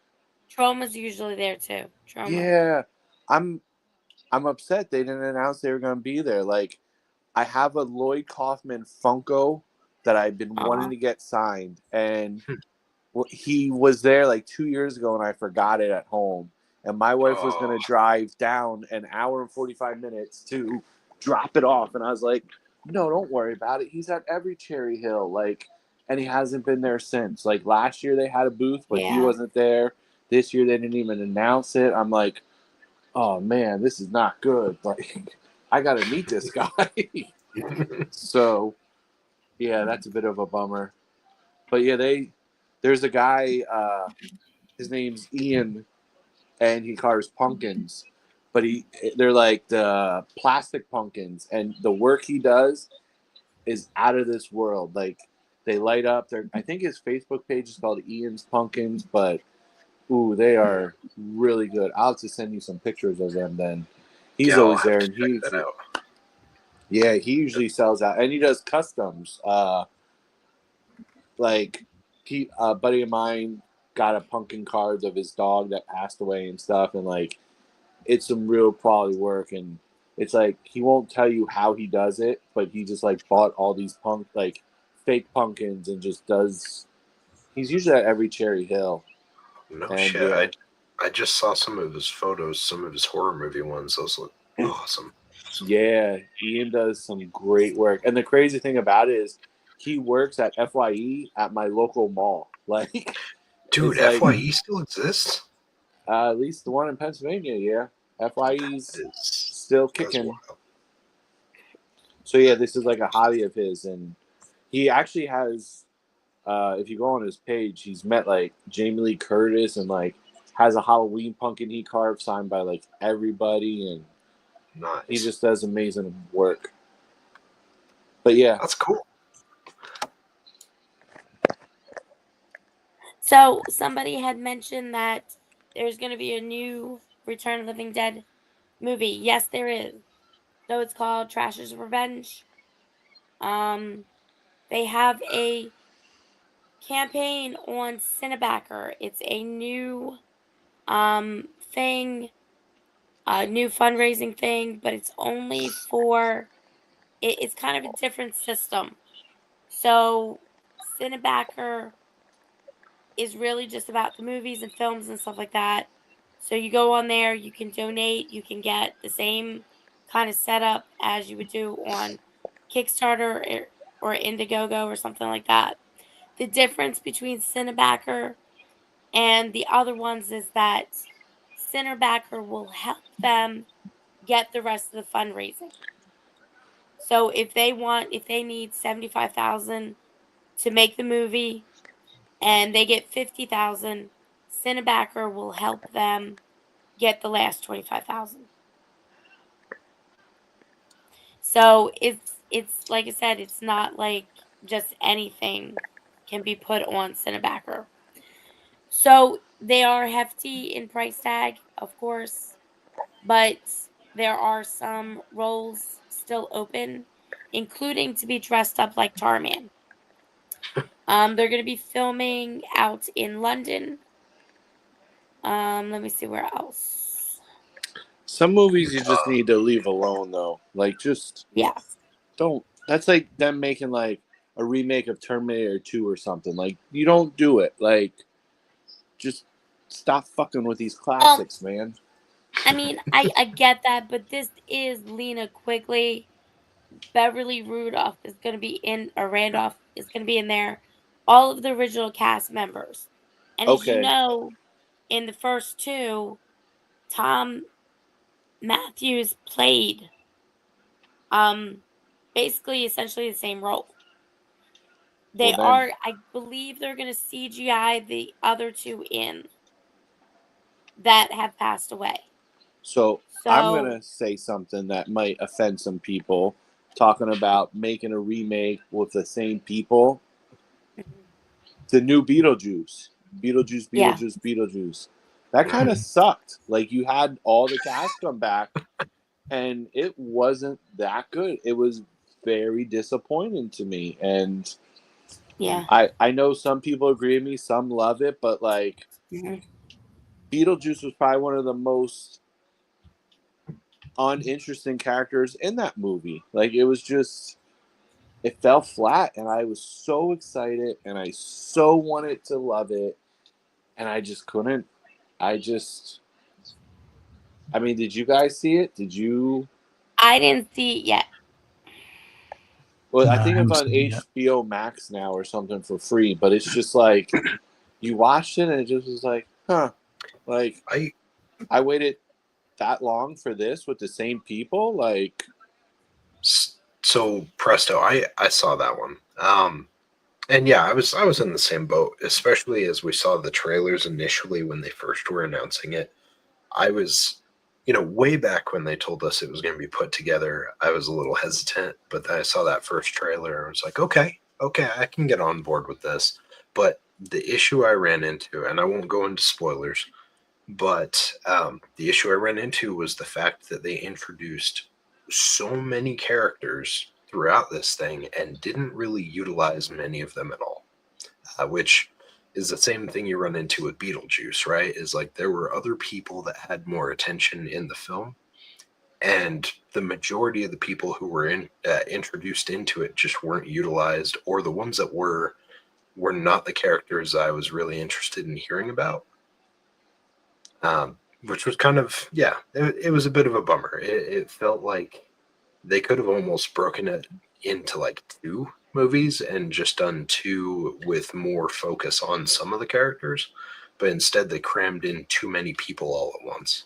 S1: Trauma's usually there too. Trauma.
S2: Yeah, I'm I'm upset they didn't announce they were going to be there. Like, I have a Lloyd Kaufman Funko that I've been wanting to get signed, and he was there like 2 years ago, and I forgot it at home. And my wife was going
S4: Oh,
S2: to drive down an hour and 45 minutes to drop it off, and I was like, "No, don't worry about it. He's at every Cherry Hill, like, and he hasn't been there since. Like last year they had a booth, but he
S1: Yeah.
S2: wasn't there. This year they didn't even announce it. I'm like, oh man, this is not good. Like, I got to meet this guy." So yeah, that's a bit of a bummer. But yeah, there's a guy. His name's Ian, and he carves pumpkins. But they're like the plastic pumpkins, and the work he does is out of this world. Like, they light up. I think his Facebook page is called Ian's Pumpkins, but ooh, they are really good. I'll have to send you some pictures of them. Then he's
S4: yeah, I'll
S2: always
S4: have
S2: there,
S4: to
S2: and
S4: check that out.
S2: he usually sells out, and he does customs. Like, a buddy of mine got a pumpkin cards of his dog that passed away and stuff, and like, it's some real quality work. And it's like, he won't tell you how he does it, but he just like bought all these fake pumpkins and just does. He's usually at every Cherry Hill,
S4: No
S2: and
S4: shit.
S2: yeah,
S4: I just saw some of his photos, some of his horror movie ones. Those look awesome.
S2: yeah, Ian does some great work. And the crazy thing about it is, he works at FYE at my local mall. Like,
S4: Dude,
S2: it's like,
S4: FYE still exists?
S2: at least the one in Pennsylvania, yeah. FYE's
S4: That's
S2: still
S4: that's
S2: kicking.
S4: wild.
S2: So yeah, this is like a hobby of his, and he actually has. If you go on his page, he's met like Jamie Lee Curtis, and like has a Halloween pumpkin he carved signed by like everybody, and he
S4: Nice.
S2: just does amazing work. But yeah,
S4: That's cool.
S1: So somebody had mentioned that there's going to be a new Return of the Living Dead movie. Yes, there is. So it's called Trash's Revenge. Um, they have a campaign on Cinebacker. It's a new thing, a new fundraising thing, but it's only for it's kind of a different system. So Cinebacker is really just about the movies and films and stuff like that. So you go on there, you can donate, you can get the same kind of setup as you would do on Kickstarter or Indiegogo or something like that. The difference between Cinebacker and the other ones is that Cinebacker will help them get the rest of the fundraising. So if they need 75,000 to make the movie and they get 50,000, Cinebacker will help them get the last 25,000. So it's like I said, it's not like just anything can be put on Cinebacker. So they are hefty in price tag, of course, but there are some roles still open, including to be dressed up like Tarman. They're going to be filming out in London. Let me see where else.
S2: some movies you just
S4: Utah.
S2: need to leave alone though. Like, just
S1: Yeah.
S2: don't. That's like them making like a remake of Terminator 2 or something. Like, you don't do it. Like, just stop fucking with these
S1: Um,
S2: classics, man.
S1: I mean, I get that, but this is Lena Quigley. Beverly Rudolph is going to be in, or Randolph is going to be in there. All of the original cast members. And as you
S2: Okay.
S1: know, in the first two, Tom Matthews played um basically essentially the same role.
S2: Well
S1: They
S2: then,
S1: are, I believe they're going to CGI the other two in. that have passed away.
S2: So I'm
S1: So
S2: gonna say something that might offend some people, talking about making a remake with the same people.
S1: mhm,
S2: The new Beetlejuice, Beetlejuice,
S1: yeah,
S2: Beetlejuice, Beetlejuice. That kind of
S4: Mhm.
S2: sucked. Like you had all the cast come back, and it wasn't that good. It was very disappointing to me, and
S1: yeah,
S2: I know some people agree with me, some love it, but like
S1: mhm,
S2: Beetlejuice was probably one of the most uninteresting characters in that movie. Like it was just it fell flat, and I was so excited and I so wanted to love it, and I just couldn't. I just I mean, did you guys see it? Did you?
S1: I didn't see it yet.
S2: Well, I
S3: No, I
S2: think it's
S3: haven't
S2: on
S3: seen it yet.
S2: HBO Max now or something for free, but it's just like you watched it and it just was like, huh. Like
S4: I
S2: I waited that long for this with the same people? Like
S4: so presto, I saw that one. And yeah, I was in the same boat, especially as we saw the trailers initially when they first were announcing it. I was, way back when they told us it was going to be put together, I was a little hesitant, but then I saw that first trailer and I was like, okay, I can get on board with this. But the issue I ran into, and I won't go into spoilers, but the issue I ran into was the fact that they introduced so many characters throughout this thing and didn't really utilize many of them at all, which is the same thing you run into with Beetlejuice, right? Is like there were other people that had more attention in the film, and the majority of the people who were introduced into it just weren't utilized, or the ones that were not the characters I was really interested in hearing about. Which was kind of, yeah, it was a bit of a bummer. It felt like they could have almost broken it into like two movies and just done two with more focus on some of the characters, but instead they crammed in too many people all at once.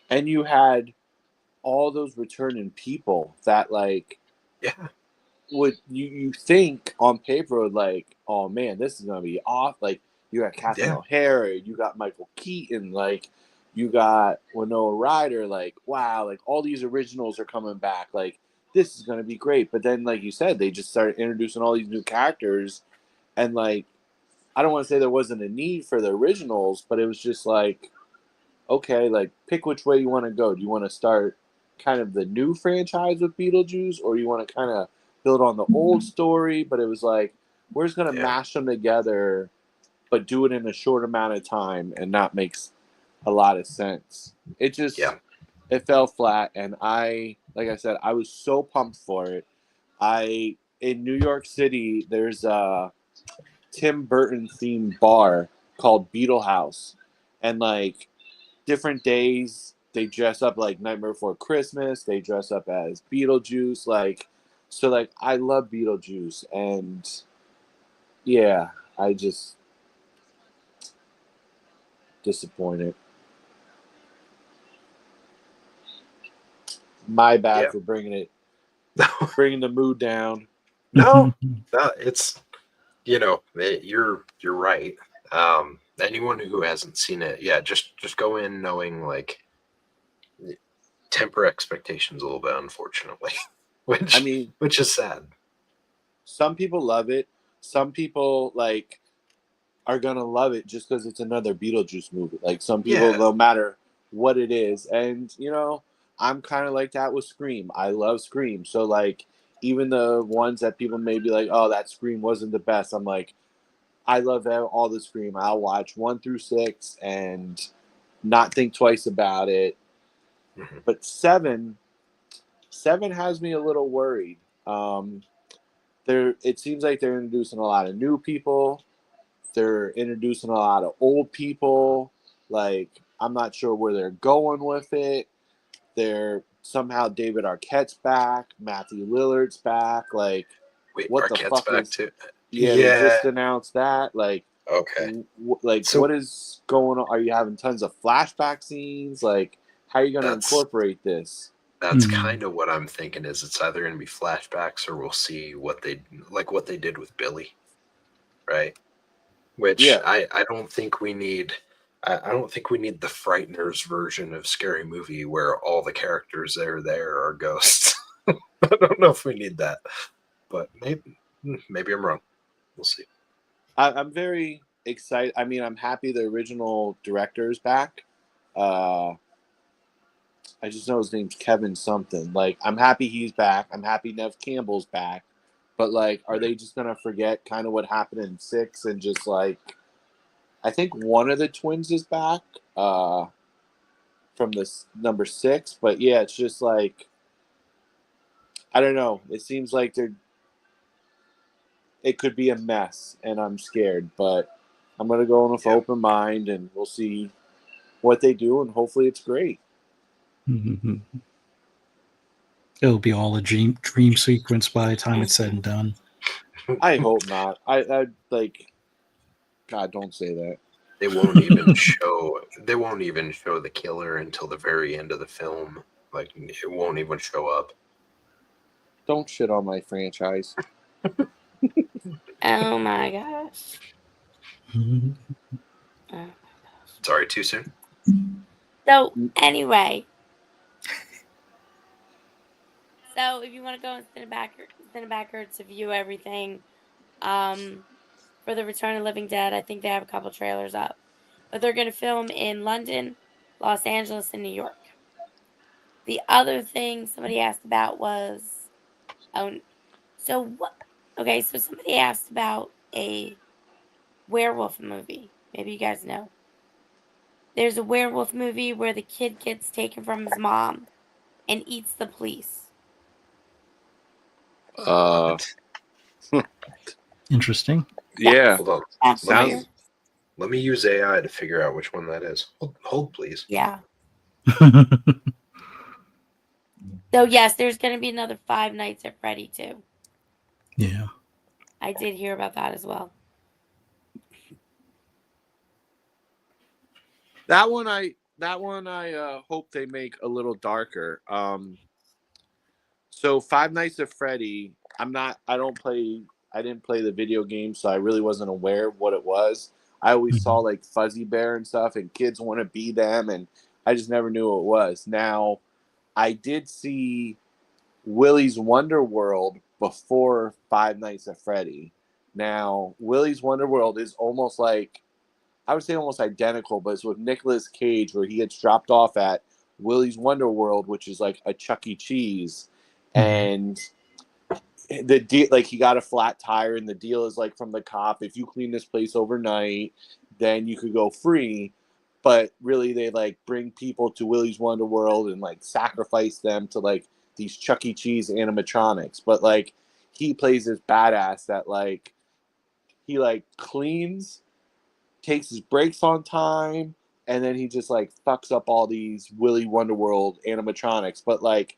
S2: and you had all those returning people that like
S4: Yeah,
S2: would you think on paper like, oh man, this is gonna be off. Like you got Catherine
S4: yeah,
S2: O'Hara, you got Michael Keaton, like you got Winona Ryder, like wow, like all these originals are coming back. Like this is gonna be great. But then like you said, they just started introducing all these new characters and like I don't want to say there wasn't a need for the originals, but it was just like, okay, like pick which way you want to go. Do you want to start kind of the new franchise with Beetlejuice, or you want to kind of build on the old story? But it was like, we're just gonna
S4: yeah,
S2: mash them together, but do it in a short amount of time, and that makes a lot of sense. It just
S4: yeah.
S2: it fell flat, and like I said, I was so pumped for it. I in New York City, there's a Tim Burton themed bar called Beetle House, and like different days they dress up like Nightmare Before Christmas. They dress up as Beetlejuice. Like so, like I love Beetlejuice, and yeah, I just disappointed. My bad
S4: Yeah.
S2: for
S4: No,
S2: bringing the mood down.
S4: no, no, it's you're right. Anyone who hasn't seen it, yeah, just go in knowing like temper expectations a little bit, unfortunately,
S2: I
S4: which
S2: mean,
S4: which is sad.
S2: some people love it. Some people like are gonna love it just because it's another Beetlejuice movie. Like some people,
S4: Yeah.
S2: no matter what it is, and I'm kind of like that with Scream. I love Scream, so like even the ones that people may be like, oh, that Scream wasn't the best. I'm like, I love all the Scream. I'll watch 1 through 6 and not think twice about it.
S4: Mhm.
S2: But seven has me a little worried. Um, it seems like they're introducing a lot of new people. They're introducing a lot of old people. Like, I'm not sure where they're going with it. They're somehow David Arquette's back, Matthew Lillard's back. Like,
S4: Wait,
S2: what the
S4: Arquette's
S2: fuck
S4: back
S2: is?
S4: too.
S2: Yeah, they
S4: Yeah.
S2: just announced that. Like,
S4: Okay.
S2: like what
S4: So
S2: is going on? Are you having tons of flashback scenes? Like, how are you going to
S4: that's
S2: incorporate this?
S4: that's kind of what I'm thinking is it's either going to be flashbacks or we'll see what they did with Billy, right? Which
S2: Yeah,
S4: I don't think we need I don't think we need the Frighteners version of Scary Movie where all the characters that are there are ghosts. I don't know if we need that, but maybe I'm wrong. We'll see.
S2: I'm very excited. I mean, I'm happy the original director is back. Uh, I just know his name's Kevin something. Like, I'm happy he's back. I'm happy Nev Campbell's back. But like, are they just gonna forget kind of what happened in 6 and just like? I think one of the twins is back from this number 6, but yeah, it's just like I don't know. It seems like it could be a mess, and I'm scared. But I'm gonna go in with
S4: Yeah.
S2: open mind, and we'll see what they do, and hopefully it's great.
S3: Mhm. It'll be all a dream sequence by the time it's said and done.
S2: I hope not. I like. God, don't say that.
S4: They won't even show. They won't even show the killer until the very end of the film. Like it won't even show up.
S2: Don't shit on my franchise.
S1: Oh my gosh.
S3: Mhm.
S1: Oh.
S4: Sorry, too soon.
S1: So anyway, so if you want to go on Cinebacker to view everything, for the Return of the Living Dead, I think they have a couple trailers up, but they're going to film in London, Los Angeles, and New York. The other thing somebody asked about was, oh, so what? Okay, so somebody asked about a werewolf movie. Maybe you guys know. There's a werewolf movie where the kid gets taken from his mom and eats the police.
S2: Uh,
S3: Interesting.
S2: yeah.
S4: Hold on.
S1: Sounds
S4: Let
S1: familiar?
S4: me let me use AI to figure out which one that is. Hold please.
S1: Yeah. So yes, there's going to be another Five Nights at Freddy too.
S3: Yeah.
S1: I did hear about that as well.
S2: That one I hope they make a little darker. So Five Nights at Freddy, I didn't play the video game, so I really wasn't aware of what it was. I always saw
S3: Mhm.
S2: like Fuzzy Bear and stuff, and kids want to be them, and I just never knew what it was. Now, I did see Willy's Wonder World before Five Nights at Freddy. Now, Willy's Wonder World is almost like, I would say almost identical, but it's with Nicolas Cage, where he gets dropped off at Willy's Wonder World, which is like a Chuck E. Cheese,
S3: Mhm.
S2: and the deal, like, he got a flat tire, and the deal is like from the cop, if you clean this place overnight, then you could go free. But really, they like bring people to Willy's Wonder World and like sacrifice them to like these Chuck E. Cheese animatronics. But like, he plays this badass that like he like cleans, takes his breaks on time, and then he just like fucks up all these Willy Wonder World animatronics. But like,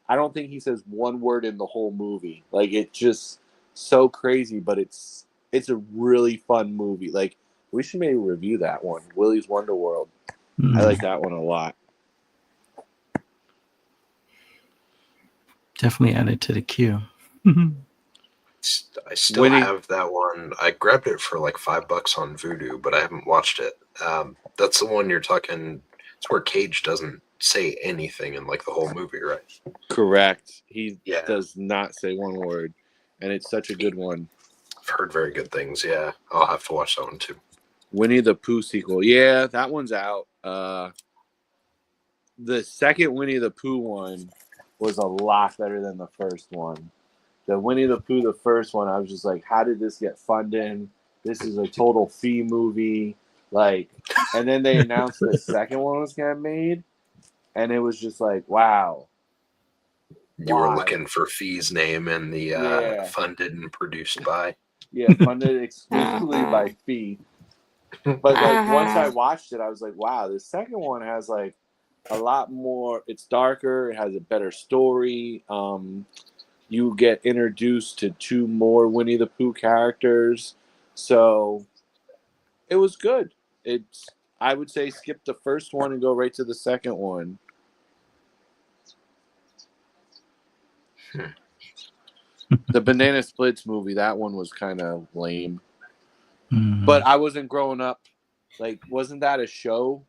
S2: I don't think he says one word in the whole movie. Like, it's just so crazy, but it's a really fun movie. Like, we should maybe review that one, Willy's Wonder World. I like that one a lot.
S3: Definitely add it to the queue.
S4: I still
S2: Winnie,
S4: have that one. I grabbed it for like $5 on Vudu, but I haven't watched it. That's the one you're talking. It's where Cage doesn't say anything in like the whole movie, right?
S2: correct. He
S4: Yeah,
S2: does not say one word, and it's such a good one.
S4: I've heard very good things. Yeah, I'll have to watch that one too.
S2: Winnie the Pooh sequel. Yeah, that one's out. The second Winnie the Pooh one was a lot better than the first one. The Winnie the Pooh, the first one, I was just like, how did this get funded? This is a total fee movie. Like, and then they announced the second one was getting made, and it was just like, wow.
S4: You were
S2: Why?
S4: looking for Fee's name in the
S2: Yeah.
S4: funded and produced by.
S2: Yeah, funded exclusively by Fee. But like, once I watched it, I was like, wow, the second one has like a lot more. It's darker. It has a better story. You get introduced to 2 more Winnie the Pooh characters, so it was good. It's, I would say, skip the first one and go right to the second one. The Banana Splits movie, that one was kind of lame.
S3: Mhm.
S2: But I wasn't growing up Like, wasn't that a show?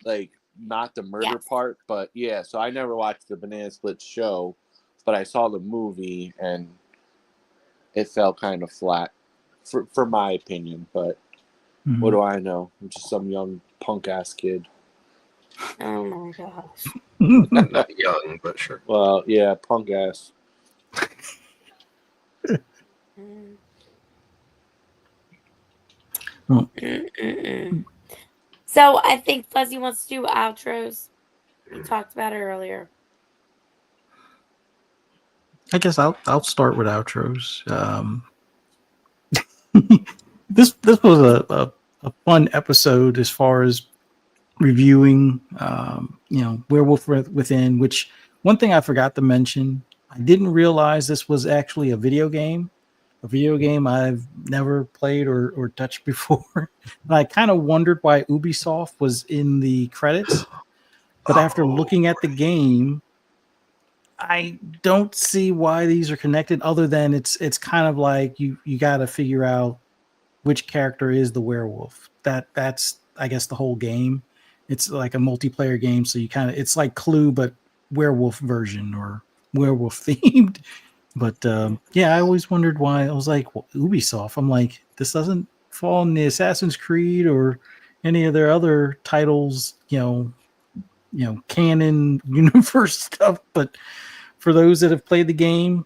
S2: Like, not the murder
S1: Yes.
S2: part, but yeah. So I never watched the Banana Split show, but I saw the movie and it fell kind of flat, for my opinion. But what do I know? I'm just some young punk ass kid.
S1: Oh my gosh.
S4: Not young, but sure.
S2: Well, yeah, punk ass.
S1: Mm.
S3: Well,
S1: Mm-mm-mm. So I think Fuzzy wants to do outros. We talked about it earlier.
S3: I guess I'll start with outros. This was a fun episode as far as reviewing, Werewolf Within. Which one thing I forgot to mention, I didn't realize this was actually a video game I've never played or touched before. And I kind of wondered why Ubisoft was in the credits, but after looking at the game, I don't see why these are connected. Other than it's kind of like you got to figure out which character is the werewolf. That's I guess the whole game. It's like a multiplayer game, so you kind of it's like Clue but werewolf version or werewolf themed. But yeah, I always wondered why. I was like, well, Ubisoft. I'm like, this doesn't fall in the Assassin's Creed or any of their other titles. Canon universe stuff. But for those that have played the game,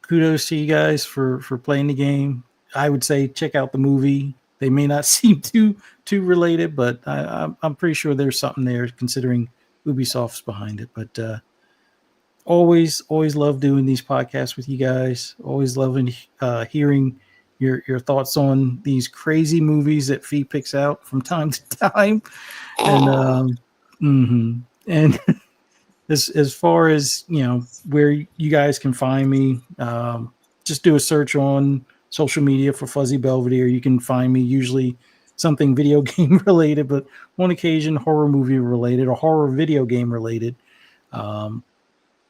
S3: kudos to you guys for playing the game. I would say check out the movie. They may not seem too related, but I'm pretty sure there's something there considering Ubisoft's behind it. But always love doing these podcasts with you guys. Always loving hearing your thoughts on these crazy movies that Fee picks out from time to time. And and as far as where you guys can find me, just do a search on social media for Fuzzy Belvedere. You can find me usually something video game related, but on occasion horror movie related or horror video game related. And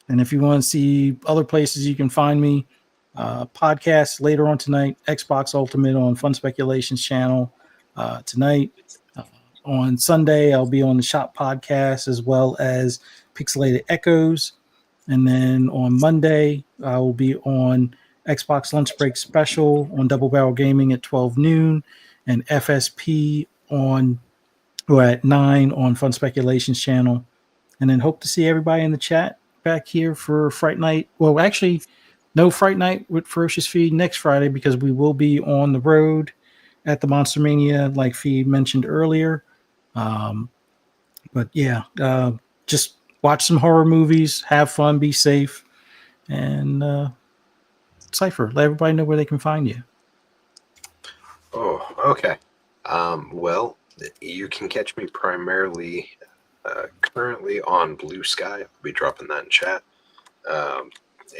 S3: if you want to see other places you can find me, podcast later on tonight, Xbox Ultimate on Fun Speculations channel tonight. Uh, on Sunday, I'll be on the Shop podcast as well as Pixelated Echoes. And then on Monday, I will be on Xbox Lunch Break Special on Double Barrel Gaming at 12 noon and FSP at 9 on Fun Speculations channel. And then hope to see everybody in the chat back here for Fright Night. Well, actually, no Fright Night with Ferocious Feed next Friday because we will be on the road at the Monster Mania, like Feed mentioned earlier. But yeah, just watch some horror movies, have fun, be safe, and Cypher, let everybody know where they can find you.
S4: Oh, okay. Well, you can catch me primarily currently on Blue Sky. I'll be dropping that in chat.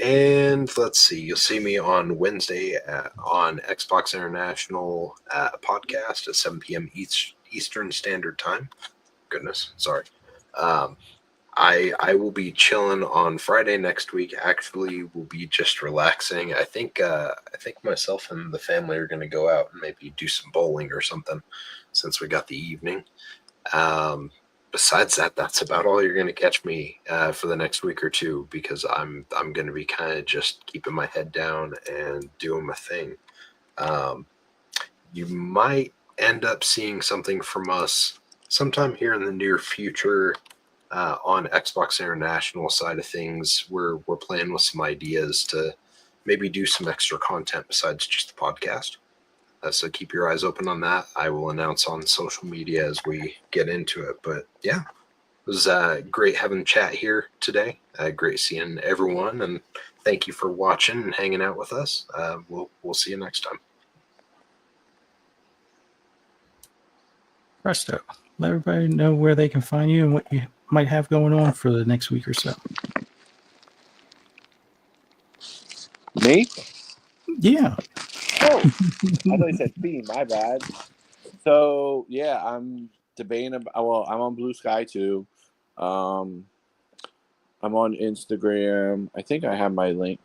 S4: And let's see, you'll see me on Wednesday on Xbox International podcast at 7 p.m. Eastern Standard Time. Goodness, sorry. I will be chilling on Friday next week. Actually, we'll be just relaxing. I think myself and the family are going to go out and maybe do some bowling or something, since we got the evening. Besides that, that's about all you're going to catch me for the next week or two, because I'm going to be kind of just keeping my head down and doing my thing. You might end up seeing something from us sometime here in the near future. On Xbox International side of things, we're playing with some ideas to maybe do some extra content besides just the podcast. So keep your eyes open on that. I will announce on social media as we get into it. But yeah, it was great having chat here today. Great seeing everyone, and thank you for watching and hanging out with us. We'll see you next time.
S3: Presto. Let everybody know where they can find you and what you might have going on for the next week or so.
S2: Me?
S3: Yeah.
S2: Oh, I thought you said Fee. My bad. So yeah, I'm debating about. Well, I'm on Blue Sky too. I'm on Instagram. I think I have my link.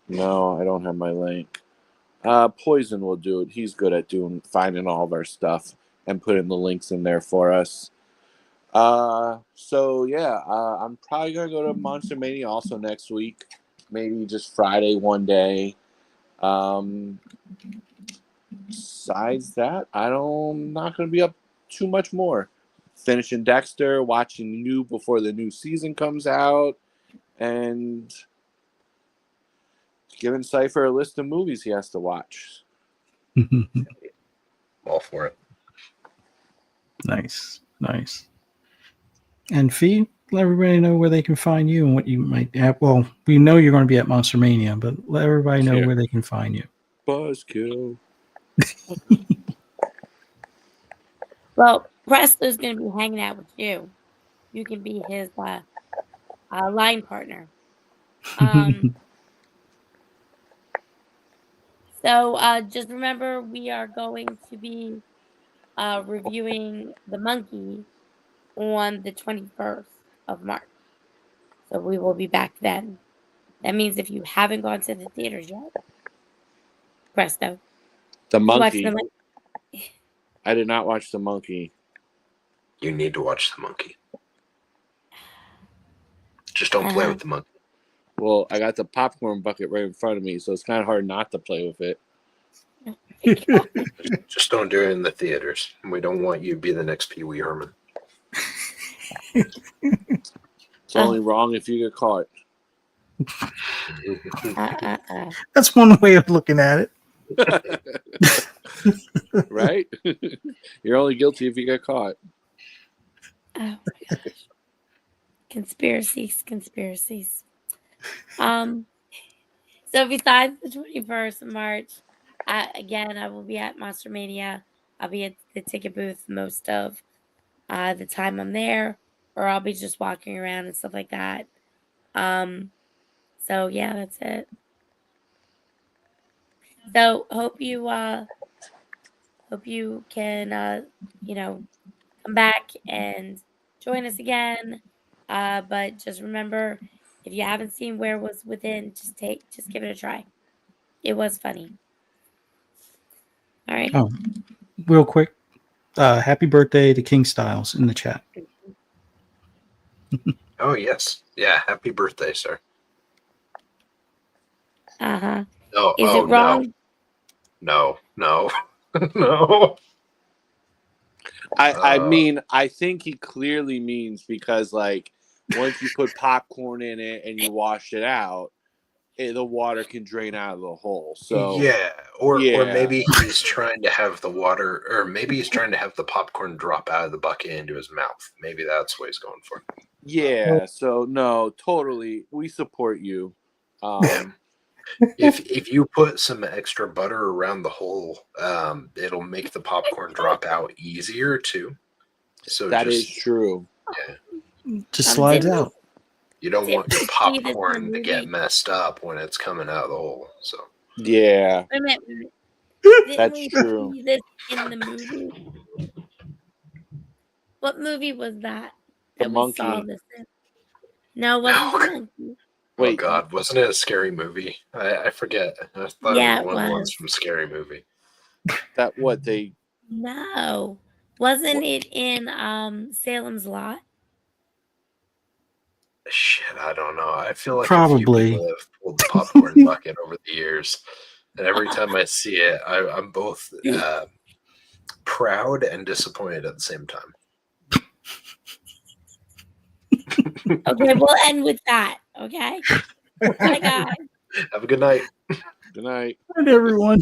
S2: No, I don't have my link. Poison will do it. He's good at finding all of our stuff and putting the links in there for us. So yeah, I'm probably gonna go to Monster Mania also next week. Maybe just Friday one day. Besides that, I'm not gonna be up too much more. Finishing Dexter, watching New before the new season comes out, and giving Cypher a list of movies he has to watch.
S4: All for it.
S3: Nice. And Fee, let everybody know where they can find you and what you might have. Well, we know you're going to be at Monster Mania, but let everybody know where they can find you.
S2: Buzzkill.
S1: Well, Presto's going to be hanging out with you. You can be his line partner. So just remember, we are going to be reviewing The Monkey on the 21st of March. So we will be back then. That means if you haven't gone to the theaters yet, Presto.
S2: The
S1: you watch
S2: Monkey.
S1: The Monkey.
S2: I did not watch The Monkey.
S4: You need to watch The Monkey. Just don't play with the monkey.
S2: Well, I got the popcorn bucket right in front of me, so it's kind of hard not to play with it.
S4: Just don't do it in the theaters. We don't want you to be the next Pee Wee Herman.
S2: It's only wrong if you get caught.
S3: That's one way of looking at it.
S2: Right? You're only guilty if you get caught.
S1: Oh my gosh. Conspiracies. So besides the 21st of March, again, I will be at Monster Mania. I'll be at the ticket booth most of the time I'm there, or I'll be just walking around and stuff like that. So yeah, that's it. So hope you can come back and join us again. But just remember, if you haven't seen Werewolves Within, just give it a try. It was funny. All right.
S3: Oh, real quick. Happy birthday to King Styles in the chat.
S4: Oh, yes. Yeah, happy birthday, sir.
S1: Uh-huh.
S4: No,
S1: Is it wrong?
S4: No. No.
S2: I mean, I think he clearly means because, like, once you put popcorn in it and you wash it out, the water can drain out of the hole. So
S4: yeah, or maybe he's trying to have the water, or maybe he's trying to have the popcorn drop out of the bucket into his mouth. Maybe that's what he's going for.
S2: Yeah. So no, totally, we support you.
S4: If you put some extra butter around the hole, it'll make the popcorn drop out easier too. So
S2: that is true.
S4: Yeah,
S3: just slides out.
S4: You don't want your popcorn to get messed up when it's coming out of the hole. So
S2: yeah,
S1: Wait a minute.
S2: that's true.
S1: See this in the movie? What movie was that?
S2: The
S1: We saw
S2: Monkey.
S1: this in? No, it wasn't The Monkey.
S4: Oh God, wasn't it a Scary Movie? I forget. I thought it was one of the ones from Scary Movie.
S2: That what they?
S1: No, wasn't it in Salem's Lot?
S4: Shit, I don't know. I feel like
S3: Probably.
S4: a few people have pulled the popcorn bucket over the years, and every time I see it, I'm both proud and disappointed at the same time.
S1: Okay, we'll end with that. Okay. Bye, guys.
S4: Have a good night.
S2: Good night.
S3: Good night, everyone.